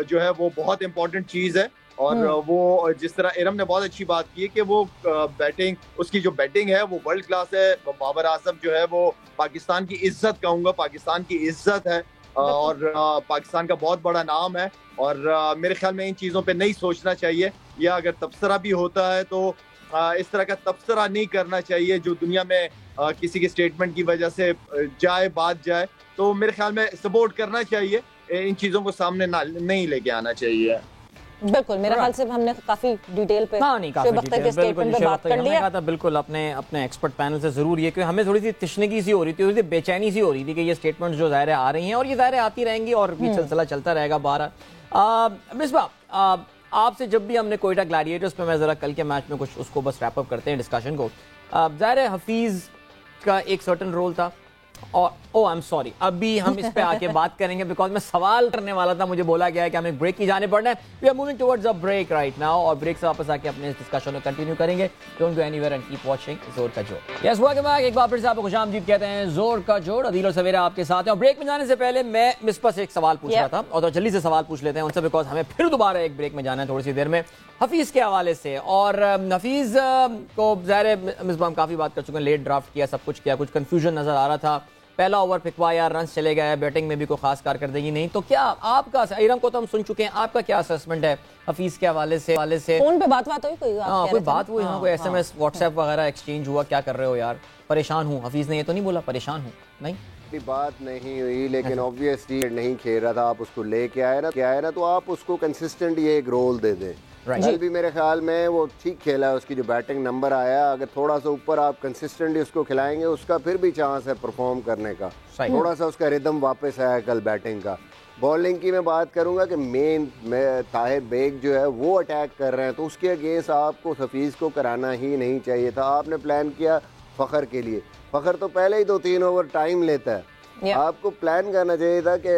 जो है वो बहुत इंपॉर्टेंट चीज है। और वो जिस तरह इरम ने बहुत अच्छी बात की है कि वो बैटिंग, उसकी जो बैटिंग है वो वर्ल्ड क्लास है। बाबर आजम जो है वो पाकिस्तान की इज्जत, कहूंगा पाकिस्तान की इज्जत है और पाकिस्तान का बहुत बड़ा नाम है। और मेरे ख्याल में इन चीज़ों पे नहीं सोचना चाहिए, या अगर तबसरा भी होता है तो इस तरह का तबसरा नहीं करना चाहिए जो दुनिया में किसी के स्टेटमेंट की वजह से बात जाए। तो मेरे ख्याल में सपोर्ट करना चाहिए, इन चीज़ों को सामने नहीं लेके आना चाहिए। बिल्कुल, मेरे ख्याल से हमने काफी डिटेल पे बात कर लिया था। बिल्कुल, अपने एक्सपर्ट पैनल से जरूर ये, क्योंकि हमें थोड़ी सी तशनगी सी हो रही थी, थोड़ी सी बेचैनी सी हो रही थी कि ये स्टेटमेंट्स जो ज़ाहिर आ रही हैं और ये ज़ाहिर आती रहेंगी और भी सिलसिला चलता रहेगा। 12 मिसबा, आपसे जब भी हमने कोयटा ग्लैडिएटर्स पे, मैं जरा कल के मैच में कुछ उसको बस रैप अप करते हैं डिस्कशन को। ज़ाहिर है हफीज का एक सर्टन रोल था और आई एम सॉरी, अभी हम इस पे आके बात करेंगे बिकॉज मैं सवाल करने वाला था, मुझे बोला गया है कि हमें ब्रेक की जाने पड़ना है। We are moving towards a break right now और ब्रेक से वापस आके अपने इस डिस्कशन को कंटिन्यू करेंगे। Don't go anywhere and keep watching जोर का जोड़। Yes, welcome back. एक बार फिर से आपको खुशामदीद कहते हैं। जोर का जोड़, अदील और सवेरा आपके साथ हैं। और ब्रेक में जाने से पहले मैं मिसबा से एक सवाल पूछ रहा था और तो जल्दी से सवाल पूछ लेते हैं उनसे बिकॉज हमें फिर दोबारा एक ब्रेक में जाना है थोड़ी सी देर में हफीज के हवाले से। और हफीज को ज़ाहिर मिसबा हम काफ़ी बात कर चुके हैं, लेट ड्राफ्ट किया, सब कुछ किया, कुछ कन्फ्यूजन नजर आ रहा था, पहला ओवर फिकवाया, रन्स चले गए, बैटिंग में भी कोई खास कारकर्दगी नहीं। तो क्या आपका, इरम को तो हम सुन चुके हैं, आपका क्या असेसमेंट है हफीज के हवाले से? फोन पे बात हुई कोई? कोई बात हुई? कोई SMS व्हाट्सएप वगैरह एक्सचेंज हुआ? क्या कर रहे हो यार, परेशान हूँ? हफीज ने ये तो नहीं बोला परेशान हूँ? नहीं, बात नहीं हुई, लेकिन ऑब्वियसली नहीं खेल रहा था, आप उसको लेके आए ना तो आप उसको कंसिस्टेंट ये एक रोल दे दें। कल भी मेरे ख्याल में वो ठीक खेला है, उसकी जो बैटिंग नंबर आया, अगर थोड़ा सा ऊपर आप कंसिस्टेंटली उसको खिलाएंगे उसका फिर भी चांस है परफॉर्म करने का। थोड़ा सा उसका रिदम वापस आया कल बैटिंग का। बॉलिंग की मैं बात करूंगा कि मेन ताहिर बेग जो है वो अटैक कर रहे हैं, तो उसके अगेंस्ट आपको हफीज को कराना ही नहीं चाहिए था। आपने प्लान किया फखर के लिए, फखर तो पहले ही 2-3 ओवर टाइम लेता है। आपको प्लान करना चाहिए था कि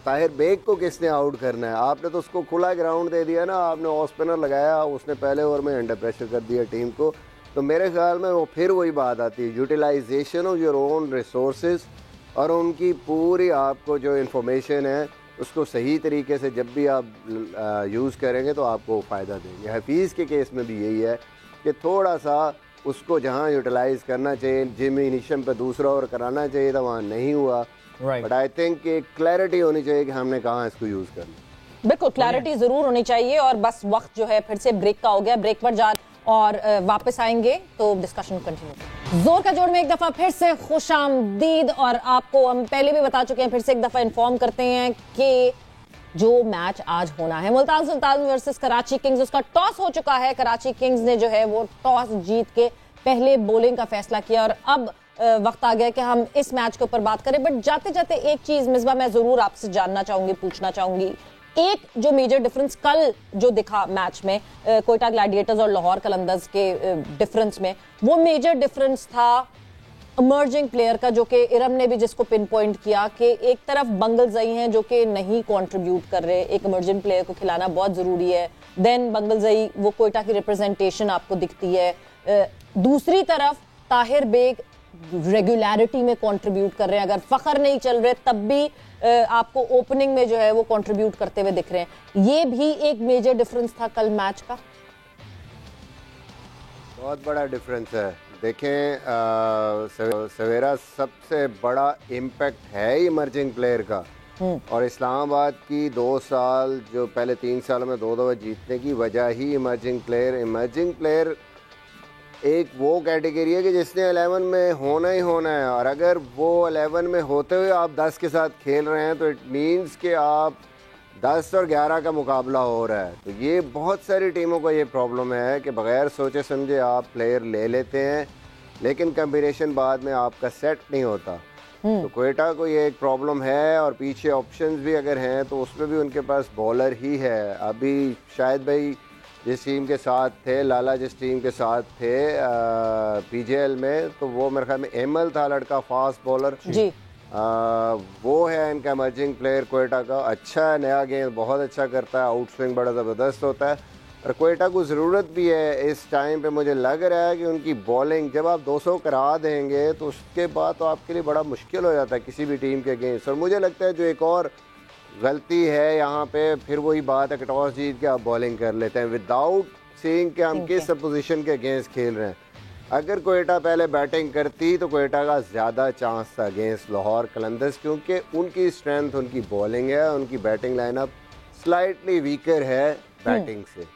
ताहिर बेग को किसने आउट करना है। आपने तो उसको खुला ग्राउंड दे दिया ना, आपने ऑफ स्पिनर लगाया, उसने पहले ओवर में अंडर प्रेशर कर दिया टीम को। तो मेरे ख्याल में वो फिर वही बात आती है, utilization of your own resources और उनकी पूरी आपको जो इन्फॉर्मेशन है उसको सही तरीके से जब भी आप यूज़ करेंगे तो आपको फ़ायदा देंगे। हफीज़ के केस में भी यही है कि थोड़ा सा उसको जहां यूटिलाइज करना चाहिए, जिमी निशम पे दूसरा ओवर कराना चाहिए था, वहां नहीं हुआ। बट आई थिंक एक क्लैरिटी होनी चाहिए कि हमने कहाँ इसको यूज करना। बिल्कुल क्लैरिटी जरूर होनी चाहिए। और बस वक्त जो है फिर से ब्रेक का हो गया, ब्रेक पर जा और वापस आएंगे तो डिस्कशन कंटिन्यू। जोर का जोड़ में एक दफा फिर से खुशामदीद। और आपको हम पहले भी बता चुके हैं, फिर से एक दफा इन्फॉर्म करते हैं कि जो मैच आज होना है मुल्तान सुल्तान वर्सेस कराची किंग्स, उसका टॉस हो चुका है। कराची किंग्स ने जो है वो टॉस जीत के पहले बॉलिंग का फैसला किया और अब वक्त आ गया कि हम इस मैच के ऊपर बात करें। बट जाते जाते एक चीज मिसबा मैं जरूर आपसे जानना चाहूंगी, पूछना चाहूंगी। एक जो मेजर डिफरेंस कल जो दिखा मैच में कोयटा ग्लैडिएटर्स और लाहौर कलंदर्स के डिफरेंस में, वो मेजर डिफरेंस था इमर्जिंग प्लेयर का, जो कि इरम ने भी जिसको पिन पॉइंट किया कि एक तरफ बंगलजई हैं जो कि नहीं कंट्रीब्यूट कर रहे, एक इमर्जिंग प्लेयर को खिलाना बहुत जरूरी है। देन बंगलजई वो कोयटा की रिप्रेजेंटेशन आपको दिखती है। दूसरी तरफ ताहिर बेग रेगुलरिटी में कंट्रीब्यूट कर रहे हैं, अगर फखर नहीं चल रहे तब भी आपको ओपनिंग में जो है वो कंट्रीब्यूट करते हुए दिख रहे हैं। ये भी एक मेजर डिफरेंस था कल मैच का, बहुत बड़ा डिफरेंस है। देखें सवेरा, सबसे बड़ा इम्पैक्ट है इमर्जिंग प्लेयर का। और इस्लामाबाद की 2 साल जो पहले 3 साल में 2 दफा जीतने की वजह ही इमर्जिंग प्लेयर एक वो कैटेगरी है कि जिसने 11 में होना ही होना है। और अगर वो 11 में होते हुए आप 10 के साथ खेल रहे हैं तो इट मीन्स कि आप 10 और 11 का मुकाबला हो रहा है। तो ये बहुत सारी टीमों को ये प्रॉब्लम है कि बगैर सोचे समझे आप प्लेयर ले लेते हैं, लेकिन कम्बिनेशन बाद में आपका सेट नहीं होता। तो कोयटा को ये एक प्रॉब्लम है। और पीछे ऑप्शंस भी अगर हैं तो उसमें भी उनके पास बॉलर ही है। अभी शायद भाई जिस टीम के साथ थे, लाला जिस टीम के साथ थे PJL में, तो वो मेरे ख्याल में एमल था लड़का, फास्ट बॉलर जी। वो है इनका इमर्जिंग प्लेयर कोयटा का। अच्छा है, नया गेंद बहुत अच्छा करता है, आउट स्विंग बड़ा ज़बरदस्त होता है। और कोयटा को ज़रूरत भी है इस टाइम पे। मुझे लग रहा है कि उनकी बॉलिंग जब आप 200 करा देंगे तो उसके बाद तो आपके लिए बड़ा मुश्किल हो जाता है किसी भी टीम के अगेंस्ट। और मुझे लगता है जो एक और गलती है यहाँ पे, फिर वही बात है कि टॉस जीत के आप बॉलिंग कर लेते हैं विदाउट सीइंग कि हम किस पोजीशन के अगेंस्ट खेल रहे हैं। अगर कोयटा पहले बैटिंग करती तो कोयटा का ज़्यादा चांस था अगेंस्ट लाहौर कलंदर्स, क्योंकि उनकी स्ट्रेंथ उनकी बॉलिंग है, उनकी बैटिंग लाइनअप स्लाइटली वीकर है बैटिंग से।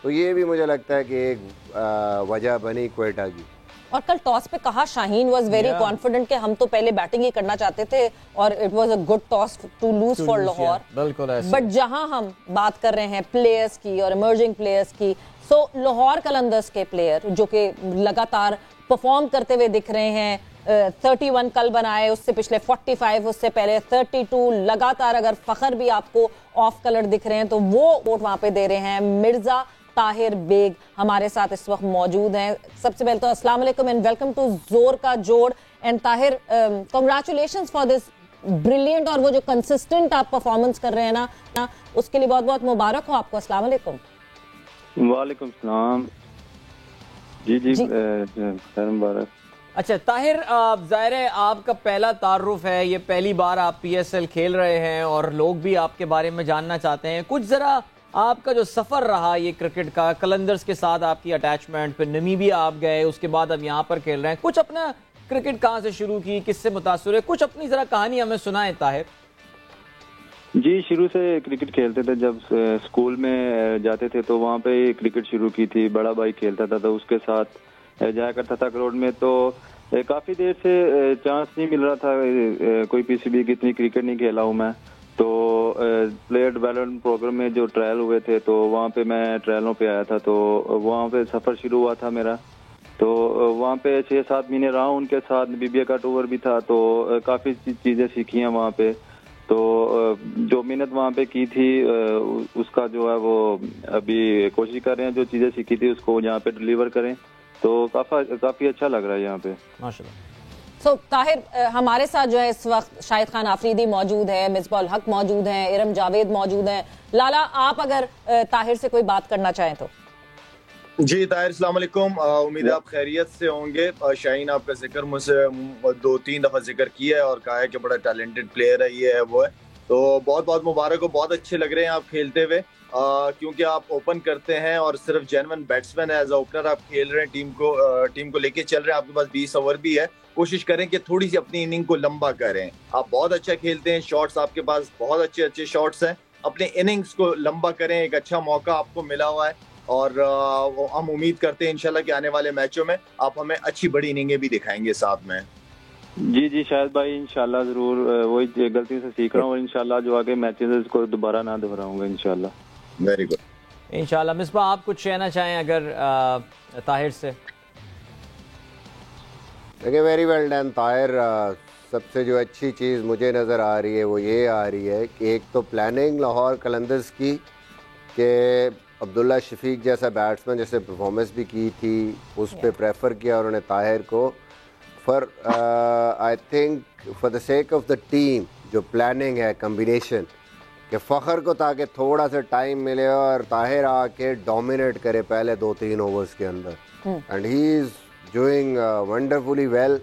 तो ये भी मुझे लगता है कि एक वजह बनी कोयटा की। और कल टॉस पे कहा शाहीन वाज वेरी कॉन्फिडेंट कि हम तो पहले बैटिंग ही करना चाहते थे और it was a good toss to lose for Lahore. बिल्कुल ऐसे। बट जहां हम बात कर रहे हैं प्लेयर्स की और इमर्जिंग प्लेयर्स की, सो लाहौर कलंदर्स के प्लेयर जो कि लगातार परफॉर्म करते हुए दिख रहे हैं, 31 कल बनाए, उससे पिछले 45, उससे पहले 32, लगातार अगर फखर भी आपको ऑफ कलर दिख रहे हैं तो वो वोट वहां पे दे रहे हैं। मिर्जा ताहिर बेग हमारे साथ इस वक्त मौजूद हैं। सबसे पहले तो अस्सलाम वालेकुम एंड वेलकम टू जोर का जोड़। And Tahir, congratulations for this brilliant, और वो जो कंसिस्टेंट आप परफॉर्मेंस कर रहे हैं ना उसके लिए बहुत बहुत मुबारक हो आपको। अस्सलाम वालेकुम। वालेकुम सलाम। जी खैर मुबारक। अच्छा ताहिर, जाहिर है आपका पहला तारुफ है, ये पहली बार आप PSL खेल रहे हैं और लोग भी आपके बारे में जानना चाहते हैं। कुछ ज़रा आपका जो सफ़र रहा ये क्रिकेट का, कलंदर्स के साथ आपकी अटैचमेंट, फिर नमीबिया आप गए, उसके बाद अब यहाँ पर खेल रहे हैं। कुछ अपना क्रिकेट कहाँ से शुरू की, किससे मुतासर है, कुछ अपनी ज़रा कहानी हमें सुनाएं ताहिर। जी, शुरू से क्रिकेट खेलते थे। जब स्कूल में जाते थे तो वहाँ पे क्रिकेट शुरू की थी। बड़ा भाई खेलता था तो उसके साथ जाया करता था ग्राउंड में। तो काफ़ी देर से चांस नहीं मिल रहा था, कोई PCB की इतनी क्रिकेट नहीं खेला हूँ मैं। तो प्लेयर डेवलपमेंट प्रोग्राम में जो ट्रायल हुए थे तो वहाँ पे मैं ट्रायलों पे आया था। तो वहाँ पे सफ़र शुरू हुआ था मेरा। तो वहाँ पे 6-7 महीने रहा हूँ उनके साथ। नमीबिया का टूर भी था तो काफ़ी चीज़ें सीखी हैं वहाँ पे। तो जो मेहनत वहाँ पे की थी उसका जो है वो अभी कोशिश कर रहे हैं जो चीज़ें सीखी थी उसको यहाँ पे डिलीवर करें। तो काफ़ी अच्छा लग रहा है यहाँ पे माशाल्लाह। सो ताहिर, हमारे साथ जो है इस वक्त शाहिद खान आफरीदी मौजूद है, मिसबाह हक मौजूद हैं, इरम जावेद मौजूद हैं। लाला, आप अगर ताहिर से कोई बात करना चाहें तो। जी ताहिर, अस्सलाम वालेकुम। उम्मीद है आप खैरियत से होंगे। शाहीन आपका जिक्र मुझसे 2-3 दफ़ा जिक्र किया है और कहा है कि बड़ा टैलेंटेड प्लेयर है, ये है वो है। तो बहुत बहुत मुबारक हो, बहुत अच्छे लग रहे हैं आप खेलते हुए, क्योंकि आप ओपन करते हैं और सिर्फ जेन्युइन बैट्समैन है, एज अ ओपनर आप खेल रहे हैं, टीम को लेके चल रहे हैं। आपके पास 20 ओवर भी है। कोशिश करें कि थोड़ी सी अपनी इनिंग को लंबा करें। आप बहुत अच्छा खेलते हैं, शॉट्स आपके पास बहुत अच्छे शॉट्स हैं। अपने इनिंग्स को लंबा करें, एक अच्छा मौका आपको मिला हुआ है और हम उम्मीद करते हैं इंशाल्लाह कि आने वाले मैचों में आप हमें अच्छी बड़ी इनिंगें भी दिखाएंगे साथ में। जी शाहिद भाई, इंशाल्लाह जरूर वही गलती से सीख रहा हूँ और इंशाल्लाह जो आगे मैचेस है इसको दोबारा ना दोहराऊंगा इंशाल्लाह। वेरी गुड, इंशाल्लाह। मिसबाह, आप कुछ कहना चाहें अगर ताहिर से? देखिए, वेरी वेल डन ताहिर। सबसे जो अच्छी चीज़ मुझे नज़र आ रही है वो ये आ रही है कि एक तो प्लानिंग लाहौर कलंदर्स की कि अब्दुल्ला शफीक जैसा बैट्समैन जैसे परफॉर्मेंस भी की थी उस पर प्रेफर किया उन्होंने ताहिर को। For I think for the sake of the team जो प्लानिंग है कम्बिनेशन कि फ़खर को ताकि थोड़ा सा टाइम मिले और ताहिर आके डोमिनेट करे पहले 2-3 ओवर्स के अंदर, and he is doing wonderfully well.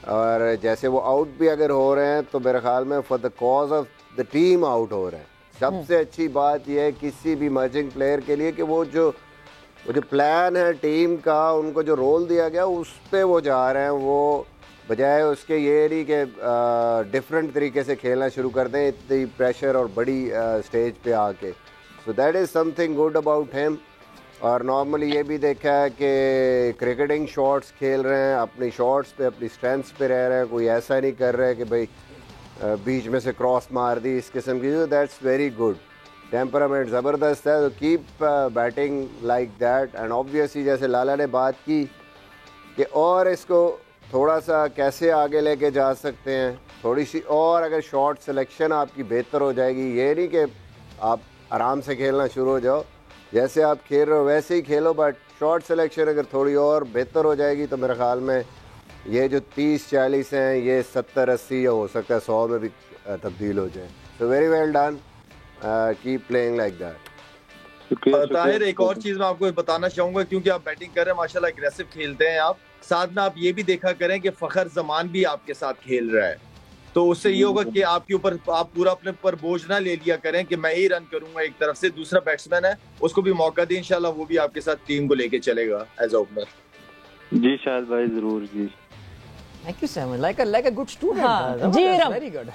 और जैसे वो आउट भी अगर हो रहे हैं तो मेरे ख्याल में for the cause of the team out हो रहे हैं। सबसे अच्छी बात यह है किसी भी मर्जिंग प्लेयर के लिए कि वो जो प्लान है टीम का, उनको जो रोल दिया गया उस पर वो जा रहे हैं, वो बजाय उसके ये नहीं कि डिफरेंट तरीके से खेलना शुरू कर दें इतनी प्रेशर और बड़ी स्टेज पे आके। So that is something good about him. और नॉर्मली ये भी देखा है कि क्रिकेटिंग शॉट्स खेल रहे हैं, अपनी शॉट्स पे अपनी स्ट्रेंथ्स पे रह रहे हैं, कोई ऐसा नहीं कर रहे कि भाई बीच में से क्रॉस मार दी, इस किस्म की। That's very good. टेम्परामेंट ज़बरदस्त है, तो keep batting like that. And obviously जैसे लाला ने बात की कि और इसको थोड़ा सा कैसे आगे लेके जा सकते हैं, थोड़ी सी और अगर शॉट सिलेक्शन आपकी बेहतर हो जाएगी। ये नहीं कि आप आराम से खेलना शुरू हो जाओ, जैसे आप खेल रहे हो वैसे ही खेलो, बट शॉट सिलेक्शन अगर थोड़ी और बेहतर हो जाएगी तो मेरे ख्याल में ये जो 30-40 हैं ये 70-80 या हो सकता है 100 में भी तब्दील हो जाए। So very well done, keep playing like that. Tahir, एक और चीज़ मैं आपको बताना चाहूँगा, क्योंकि आप बैटिंग कर रहे हैं माशाल्लाह, एग्रेसिव खेलते हैं आप, साथ में आप ये भी देखा करें कि फ़खर जमान भी आपके साथ खेल रहा है, तो उससे ये होगा कि आपके ऊपर आप पूरा अपने ऊपर बोझ ना ले लिया करें कि मैं ही रन करूंगा। एक तरफ से दूसरा बैट्समैन है, उसको भी मौका दें, इंशाल्लाह वो भी आपके साथ टीम को लेके चलेगा एज ओपनर। जी शाहिद भाई, जरूर। जी thank you so much, like a good student. जी इरम, वेरी गुड।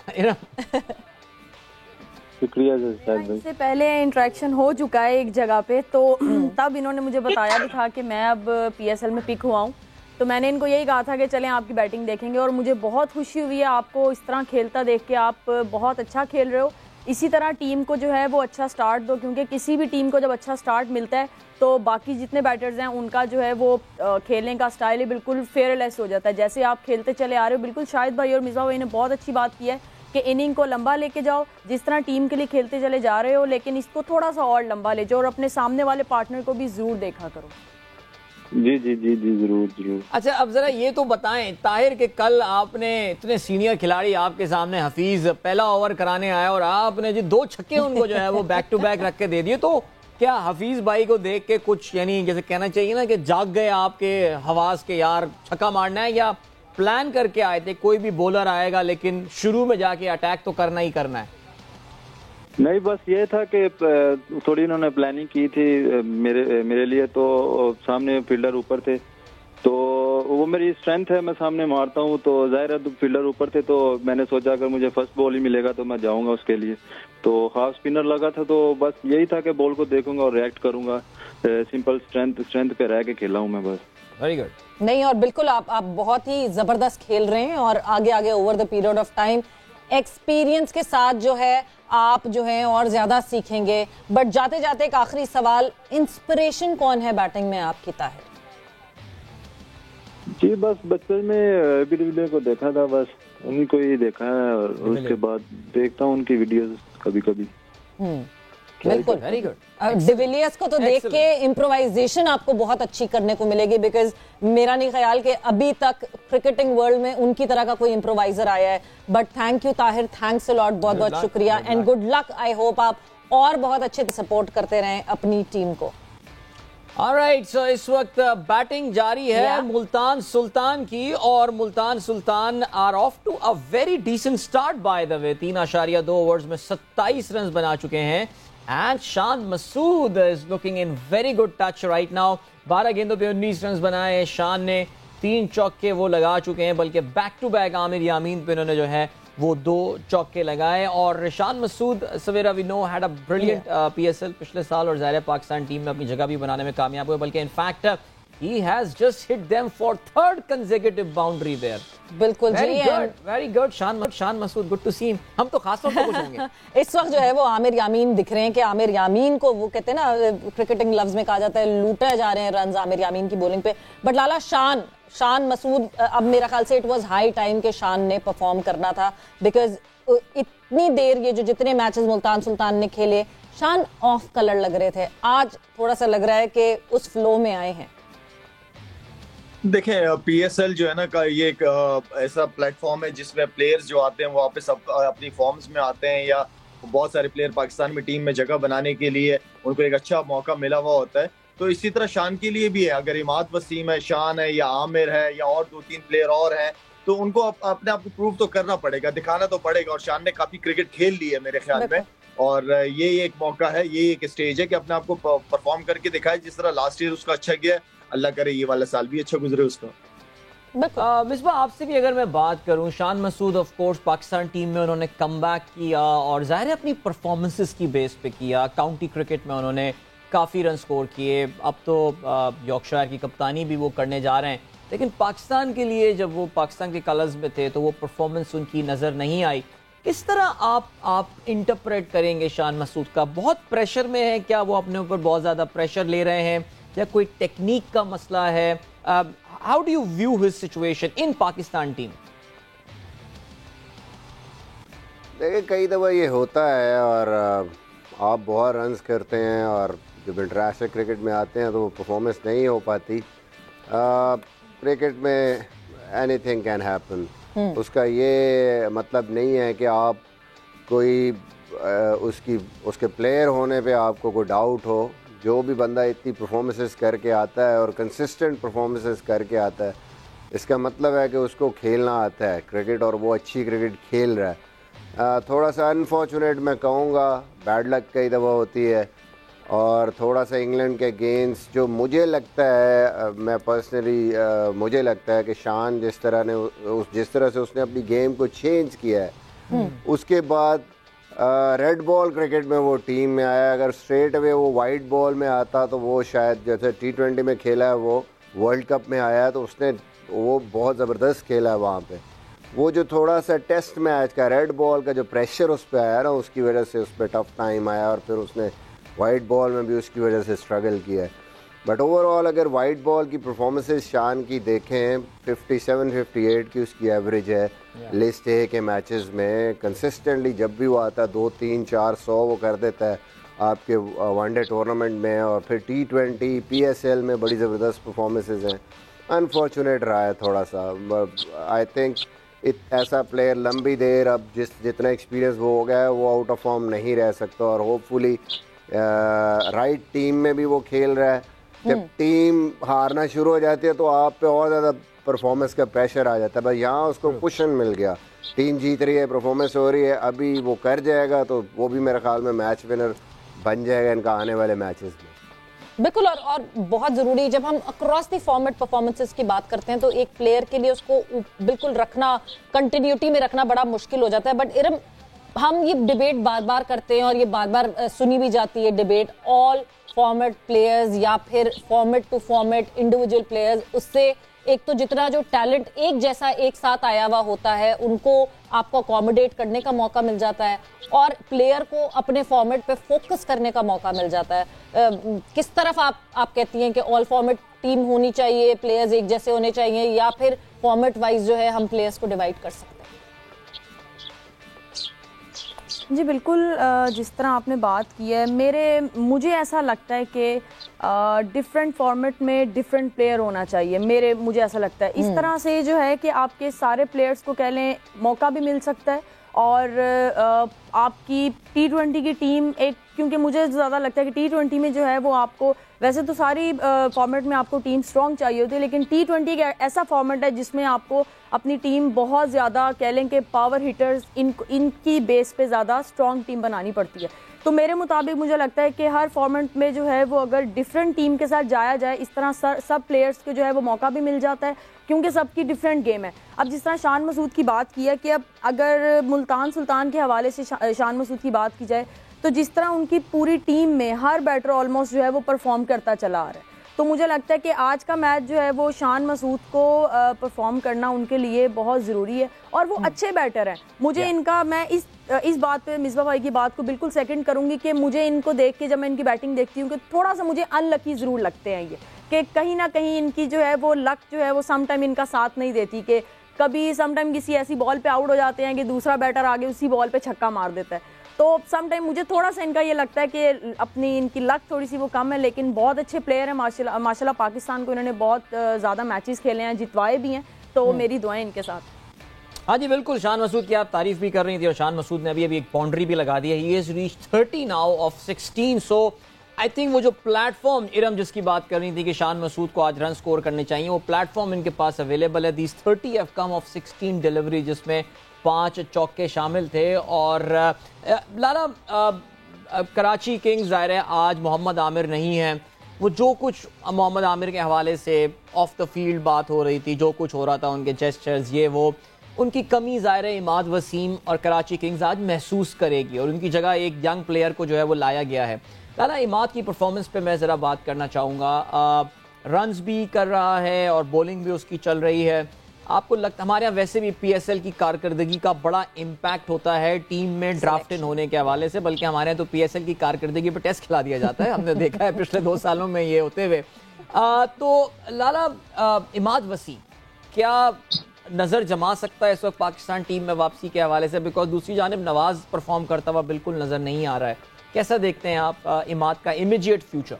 शुक्रिया शाहिद भाई। इससे पहले इंटरेक्शन हो चुका है एक जगह पे, तो तब इन्होंने मुझे बताया भी था कि मैं अब PSL में पिक हुआ हूँ, तो मैंने इनको यही कहा था कि चलें आपकी बैटिंग देखेंगे, और मुझे बहुत खुशी हुई है आपको इस तरह खेलता देख के। आप बहुत अच्छा खेल रहे हो। इसी तरह टीम को जो है वो अच्छा स्टार्ट दो, क्योंकि किसी भी टीम को जब अच्छा स्टार्ट मिलता है तो बाकी जितने बैटर्स हैं उनका जो है वो खेलने का स्टाइल ही बिल्कुल फेयरलेस हो जाता है। जैसे आप खेलते चले आ रहे हो, बिल्कुल शाहिद भाई और मिसबा भाई ने बहुत अच्छी बात की है कि इनिंग को लंबा लेके जाओ, जिस तरह टीम के लिए खेलते चले जा रहे हो, लेकिन इसको थोड़ा सा और लंबा ले जाओ और अपने सामने वाले पार्टनर को भी जरूर देखा करो। जी जी जी जी, जरूर जरूर। अच्छा, अब जरा ये तो बताएं ताहिर कि कल आपने इतने सीनियर खिलाड़ी आपके सामने, हफीज पहला ओवर कराने आया और आपने जी 2 छक्के उनको जो है वो बैक टू बैक रख के दे दिए, तो क्या हफीज भाई को देख के कुछ यानी जैसे कहना चाहिए ना कि जाग गए आपके हवास के, यार छक्का मारना है, या प्लान करके आए थे कोई भी बॉलर आएगा लेकिन शुरू में जाके अटैक तो करना ही करना है? नहीं, बस ये था कि थोड़ी इन्होंने प्लानिंग की थी मेरे लिए, तो सामने फील्डर ऊपर थे, तो वो मेरी स्ट्रेंथ है, मैं सामने मारता हूँ, तो जाहिर है फील्डर ऊपर थे, तो मैंने सोचा अगर मुझे फर्स्ट बॉल ही मिलेगा तो मैं जाऊंगा उसके लिए, तो हाफ स्पिनर लगा था, तो बस यही था कि बॉल को देखूंगा और रिएक्ट करूंगा। सिंपल स्ट्रेंथ पे रह के खेला हूँ मैं बस। Very good. नहीं, और बिल्कुल आप बहुत ही जबरदस्त खेल रहे हैं और आगे आगे over the period of time experience के साथ जो है आप जो है और ज्यादा सीखेंगे। बट जाते जाते एक आखिरी सवाल, इंस्पिरेशन कौन है बैटिंग में आपकी ताहिर? जी बस बचपन में डिविलियर्स को देखा था, बस उन्हीं को ही देखा है और उसके बाद देखता हूँ उनकी वीडियोस कभी कभी। बिल्कुल, वेरी गुड। डिविलियर्स को तो देख के इम्प्रोवाइजेशन आपको बहुत अच्छी करने को मिलेगी, बिकॉज मेरा नहीं ख्याल कि अभी तक क्रिकेटिंग वर्ल्ड में उनकी तरह का कोई इम्प्रोवाइजर आया है। But thank you Tahir, thanks a lot, बहुत बहुत शुक्रिया and good luck. I hope आप और बहुत अच्छे से सपोर्ट करते रहें अपनी टीम को। ऑलराइट, सो इस वक्त बैटिंग जारी है मुल्तान सुल्तान की, और Multan Sultan are off to a very decent start by the way. 3.2 overs में 27 रन बना चुके हैं and Shan Masood is looking in very good touch right now. 12 गेंदों पे 19 रन बनाए हैं शान ने, 3 चौके वो लगा चुके हैं, बल्कि बैक टू बैक आमिर यामीन पे उन्होंने जो है वो 2 चौके लगाए। और शान मसूद सवेरा we know had a brilliant PSL पिछले साल, और ज़ाहिर पाकिस्तान टीम में अपनी जगह भी बनाने में कामयाब हुए, बल्कि in fact he has just hit them for 3rd consecutive boundary there. बिल्कुल जी, very good Shan Masood, good to see him. हम तो खास तौर पर खुश होंगे। इस वक्त जो है वो आमिर यामीन दिख रहे हैं कि आमिर यामीन को वो कहते हैं ना, क्रिकेटिंग लफ्ज में कहा जाता है लूटे जा रहे हैं रन आमिर यामीन की बॉलिंग पे। बट लाला शान मसूद, अब मेरा ख्याल से इट वाज हाई टाइम के शान ने परफॉर्म करना था, बिकॉज इतनी देर ये जो जितने मैचेस मुल्तान सुल्तान ने खेले शान ऑफ कलर लग रहे थे, आज थोड़ा सा लग रहा है कि उस फ्लो में आए हैं। देखें, पीएसएल जो है ना का ये एक ऐसा प्लेटफॉर्म है जिसमें प्लेयर्स जो आते हैं वो वापस अपनी फॉर्म्स में आते हैं, या बहुत सारे प्लेयर पाकिस्तान में टीम में जगह बनाने के लिए उनको एक अच्छा मौका मिला हुआ होता है। तो इसी तरह शान के लिए भी है, अगर इमाद वसीम है, शान है, या आमिर है, या और 2-3 प्लेयर और हैं, तो उनको अपने आप को प्रूव तो करना पड़ेगा, दिखाना तो पड़ेगा। और शान ने काफी क्रिकेट खेल ली है मेरे ख्याल में, और ये एक मौका है, ये एक स्टेज है कि अपने आप को परफॉर्म करके दिखाए, जिस तरह लास्ट ईयर उसका अच्छा गया। अल्लाह करे ये वाला साल भी अच्छा गुजरे उसका। मिसबा, आपसे भी अगर मैं बात करूं, Shan Masood of course Pakistan team में उन्होंने कमबैक किया और ज़ाहिर है अपनी परफॉर्मेंसेस की बेस पे किया। काउंटी क्रिकेट में उन्होंने काफ़ी रन स्कोर किए, अब तो यॉर्कशायर की कप्तानी भी वो करने जा रहे हैं, लेकिन पाकिस्तान के लिए जब वो पाकिस्तान के कलर्स में थे तो वो परफॉर्मेंस उनकी नज़र नहीं आई। किस तरह आप इंटरप्रेट करेंगे शान मसूद का? बहुत प्रेशर में है क्या वो, अपने ऊपर बहुत ज़्यादा प्रेशर ले रहे हैं, या कोई टेक्निक का मसला है? How do you view his situation in Pakistan team? देखिए, कई दफ़ा ये होता है, और आप बहुत रन्स करते हैं और जब इंटरनेशनल क्रिकेट में आते हैं तो वो परफॉर्मेंस नहीं हो पाती। क्रिकेट में एनीथिंग कैन हैपन। उसका ये मतलब नहीं है कि आप कोई उसके प्लेयर होने पे आपको कोई डाउट हो। जो भी बंदा इतनी परफॉर्मेंसेस करके आता है और कंसिस्टेंट परफॉर्मेंसेस करके आता है, इसका मतलब है कि उसको खेलना आता है क्रिकेट, और वो अच्छी क्रिकेट खेल रहा है। थोड़ा सा अनफॉर्चुनेट मैं कहूँगा, बैड लक कई दफ़ा होती है, और थोड़ा सा इंग्लैंड के गेंस जो मुझे लगता है, मैं पर्सनली मुझे लगता है कि शान जिस तरह से उसने अपनी गेम को चेंज किया है, उसके बाद रेड बॉल क्रिकेट में वो टीम में आया। अगर स्ट्रेट अवे वो वाइट बॉल में आता तो वो शायद, जैसे T20 में खेला है, वो वर्ल्ड कप में आया तो उसने वो बहुत ज़बरदस्त खेला है वहाँ पे। वो जो थोड़ा सा टेस्ट मैच का रेड बॉल का जो प्रेशर उस पर आया ना, उसकी वजह से उस पर टफ टाइम आया और फिर उसने वाइट बॉल में भी उसकी वजह से स्ट्रगल किया है। बट ओवरऑल अगर वाइट बॉल की परफॉर्मेंसेस शान की देखें, 57-58 की उसकी एवरेज है लिस्ट ए के मैचेस में। कंसिस्टेंटली जब भी वो आता है 2-3-4-100 वो कर देता है आपके वनडे टूर्नामेंट में, और फिर T20 PSL में बड़ी ज़बरदस्त परफॉर्मेंसेस हैं। अनफॉर्चुनेट रहा है थोड़ा सा। आई थिंक ऐसा प्लेयर लंबी देर अब जितना एक्सपीरियंस वो हो गया है वो आउट ऑफ फॉर्म नहीं रह सकता, और होपफुली राइट टीम में भी वो खेल रहा है। जब टीम हारना शुरू हो जाती है तो आप पे और ज़्यादा परफॉर्मेंस का प्रेशर आ जाता है। बस यहाँ उसको कुशन मिल गया, टीम जीत रही है, परफॉर्मेंस हो रही है, अभी वो कर जाएगा तो वो भी मेरे ख्याल में मैच विनर बन जाएगा इनका आने वाले मैचेस में। बिल्कुल। और बहुत ज़रूरी, जब हम अक्रॉस द फॉर्मेट परफॉर्मेंसेस की बात करते हैं तो एक प्लेयर के लिए उसको बिल्कुल रखना, कंटिन्यूटी में रखना बड़ा मुश्किल हो जाता है। बट इरम, हम ये डिबेट बार बार करते हैं और ये बार बार सुनी भी जाती है डिबेट, ऑल फॉर्मेट प्लेयर्स या फिर format to format individual players, उससे एक तो जितना जो टैलेंट एक जैसा एक साथ आया हुआ होता है उनको आपको अकोमोडेट करने का मौका मिल जाता है और प्लेयर को अपने फॉर्मेट पे फोकस करने का मौका मिल जाता है। किस तरफ आप कहती हैं कि ऑल फॉर्मेट टीम होनी चाहिए, प्लेयर्स एक जैसे होने चाहिए, या फिर फॉर्मेट वाइज जो है हम प्लेयर्स को डिवाइड कर सकते हैं? जी बिल्कुल, जिस तरह आपने बात की है, मुझे ऐसा लगता है कि डिफरेंट फॉर्मेट में डिफरेंट प्लेयर होना चाहिए। मुझे ऐसा लगता है इस तरह से जो है कि आपके सारे प्लेयर्स को कह लें मौका भी मिल सकता है, और आपकी T20 की टीम एक, क्योंकि मुझे ज़्यादा लगता है कि T20 में जो है वो आपको, वैसे तो सारी फॉर्मेट में आपको टीम स्ट्रॉन्ग चाहिए होती है, लेकिन T20 एक ऐसा फॉर्मेट है जिसमें आपको अपनी टीम बहुत ज़्यादा कह लें कि पावर हिटर्स इनकी बेस पे ज़्यादा स्ट्रॉन्ग टीम बनानी पड़ती है। तो मेरे मुताबिक मुझे लगता है कि हर फॉर्मेट में जो है वो अगर डिफरेंट टीम के साथ जाया जाए, इस तरह सब प्लेयर्स को जो है वो मौका भी मिल जाता है, क्योंकि सबकी डिफरेंट गेम है। अब जिस तरह शान मसूद की बात की है कि अब अगर मुल्तान सुल्तान के हवाले से शान मसूद की बात की जाए तो जिस तरह उनकी पूरी टीम में हर बैटर ऑलमोस्ट जो है वो परफॉर्म करता चला आ रहा है, तो मुझे लगता है कि आज का मैच जो है वो शान मसूद को परफॉर्म करना उनके लिए बहुत ज़रूरी है, और वो अच्छे बैटर हैं। मुझे इनका, मैं इस बात पे मिसबा भाई की बात को बिल्कुल सेकंड करूंगी कि मुझे इनको देख के, जब मैं इनकी बैटिंग देखती हूँ, कि थोड़ा सा मुझे अनलकी ज़रूर लगते हैं ये, कि कहीं ना कहीं इनकी जो है वो लक जो है वो समटाइम इनका साथ नहीं देती, कि कभी समटाइम किसी ऐसी बॉल पे आउट हो जाते हैं कि दूसरा बैटर आगे उसी बॉल पे छक्का मार देता है। तो समटाइम मुझे थोड़ा सा इनका ये लगता है कि अपनी इनकी लक थोड़ी सी वो कम है, लेकिन बहुत अच्छे प्लेयर हैं माशाल्लाह। पाकिस्तान को इन्होंने बहुत ज़्यादा मैचेस खेले हैं, जितवाए भी हैं, तो मेरी दुआएं इनके साथ। हाँ जी बिल्कुल, शान मसूद की आप तारीफ भी कर रही थी, और शान मसूद ने अभी एक बाउंड्री भी लगा दी है। He is reach 30 now of 16। So I think वो जो प्लेटफॉर्म इरम जिसकी बात कर रही थी कि शान मसूद को आज रन स्कोर करने चाहिए, वो प्लेटफॉर्म इनके पास अवेलेबल है। These 30 have come of 16 delivery, जिसमें 5 चौके शामिल थे। और लाला, कराची किंग्स ज़ाहिर है आज मोहम्मद आमिर नहीं है, वो जो कुछ मोहम्मद आमिर के हवाले से ऑफ द फील्ड बात हो रही थी, जो कुछ हो रहा था, उनके जेस्चर्स, ये वो, उनकी कमी ज़ाहिर है इमाद वसीम और कराची किंग्स आज महसूस करेगी, और उनकी जगह एक यंग प्लेयर को जो है वो लाया गया है। लाला, इमाद की परफॉर्मेंस पे मैं ज़रा बात करना चाहूँगा। रन्स भी कर रहा है और बॉलिंग भी उसकी चल रही है। आपको लगता, हमारे यहाँ वैसे भी PSL की कारकर्दगी का बड़ा इम्पैक्ट होता है टीम में ड्राफ्ट इन होने के हवाले से, बल्कि हमारे यहाँ तो PSL की कारकर्दगी पर टेस्ट खिला दिया जाता है, हमने देखा है पिछले 2 सालों में ये होते हुए। तो लाला, इमाद वसीम क्या नज़र जमा सकता है इस वक्त पाकिस्तान टीम में वापसी के हवाले से? बिकॉज दूसरी जानिब नवाज परफॉर्म करता हुआ बिल्कुल नज़र नहीं आ रहा है। कैसा देखते हैं आप इमाद का इमीडिएट फ्यूचर?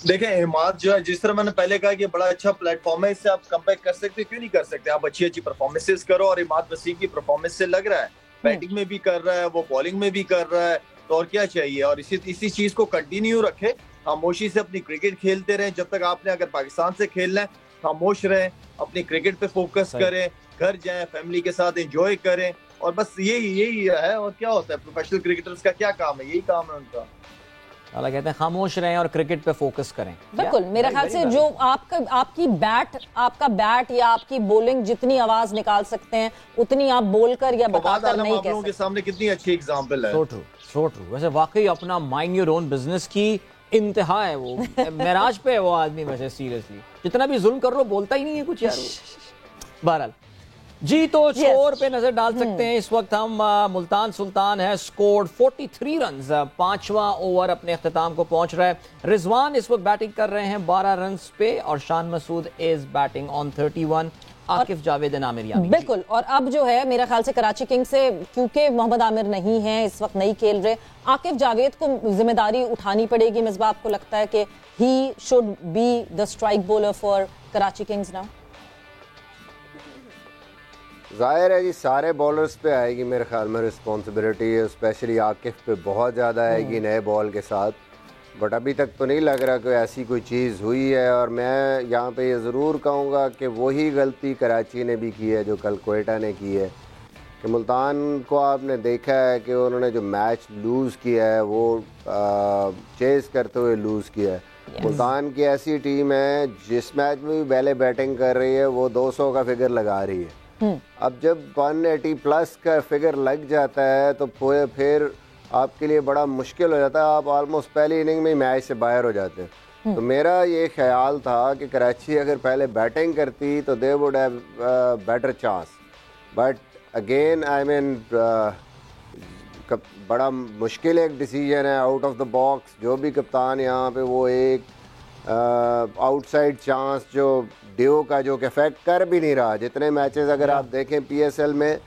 देखें, इमाद जो है, जिस तरह मैंने पहले कहा कि बड़ा अच्छा प्लेटफॉर्म है, इससे आप कंपेयर कर सकते, क्यों नहीं कर सकते? आप अच्छी परफॉर्मेंसेस करो, और इमाद वसीम की परफॉर्मेंस से लग रहा है बैटिंग में भी कर रहा है, वो बॉलिंग में भी कर रहा है, तो और क्या चाहिए? और इसी चीज को कंटिन्यू रखे, खामोशी से अपनी क्रिकेट खेलते रहे। जब तक आपने अगर पाकिस्तान से खेलना है, खामोश रहें, अपनी क्रिकेट पे फोकस करें, घर जाएं, फैमिली के साथ एंजॉय करें, और बस यही है। और क्या होता है, प्रोफेशनल क्रिकेटर्स का क्या काम है? यही काम है उनका। अल्लाह कहते हैं खामोश रहें और क्रिकेट पे फोकस करें। बिल्कुल, मेरे ख्याल से जो आपका बैट या आपकी बॉलिंग जितनी आवाज निकाल सकते हैं उतनी आप बोल कर या बताकर नहीं कह सकते। के सामने कितनी अच्छी एग्जांपल है। So true. वैसे वाकई अपना माइंड योर ओन बिजनेस की इंतहा है वो, मेराज पे है वो आदमी। वैसे सीरियसली जितना भी जुल्म कर लो बोलता ही नहीं है कुछ यार। बहरहाल जी तो स्कोर पे नजर डाल सकते हैं। इस वक्त हम मुल्तान सुल्तान है स्कोर 43 रन, 5वां ओवर अपने अख्ताम को पहुंच रहा है। रिजवान इस वक्त बैटिंग कर रहे हैं 12 रन पे और Shan Masood is batting on 31। Akif Javed Amir बिल्कुल। और अब जो है मेरा ख्याल से कराची किंग से, क्योंकि मोहम्मद आमिर नहीं है इस वक्त, नहीं खेल रहे, आकिफ जावेद को जिम्मेदारी उठानी पड़ेगी। मिसबा, आपको लगता है कि he should be the strike bowler for Karachi Kings now? जाहिर है जी सारे बॉलर्स पे आएगी मेरे ख्याल में रिस्पॉन्सिबिलिटी, स्पेशली आकिफ पे बहुत ज़्यादा आएगी नए बॉल के साथ। बट अभी तक तो नहीं लग रहा कि ऐसी कोई चीज़ हुई है। और मैं यहाँ पे ये ज़रूर कहूँगा कि वही गलती कराची ने भी की है जो कल कोयटा ने की है, कि मुल्तान को आपने देखा है कि उन्होंने जो मैच लूज़ किया है वो चेस करते हुए लूज़ किया है। मुल्तान की ऐसी टीम है जिस मैच में भी पहले बैटिंग कर रही है वो 200 का फिगर लगा रही है। अब जब 180 प्लस का फिगर लग जाता है तो फिर आपके लिए बड़ा मुश्किल हो जाता है। आप ऑलमोस्ट पहली इनिंग में मैच से बाहर हो जाते हैं। तो मेरा ये ख्याल था कि कराची अगर पहले बैटिंग करती तो they would have better chance. But again I mean बड़ा मुश्किल एक डिसीजन है आउट ऑफ द बॉक्स। जो भी कप्तान यहाँ पे वो एक आउटसाइड चांस जो डियो का जो इफेक्ट कर भी नहीं रहा। जितने मैचेस अगर आप देखें पीएसएल में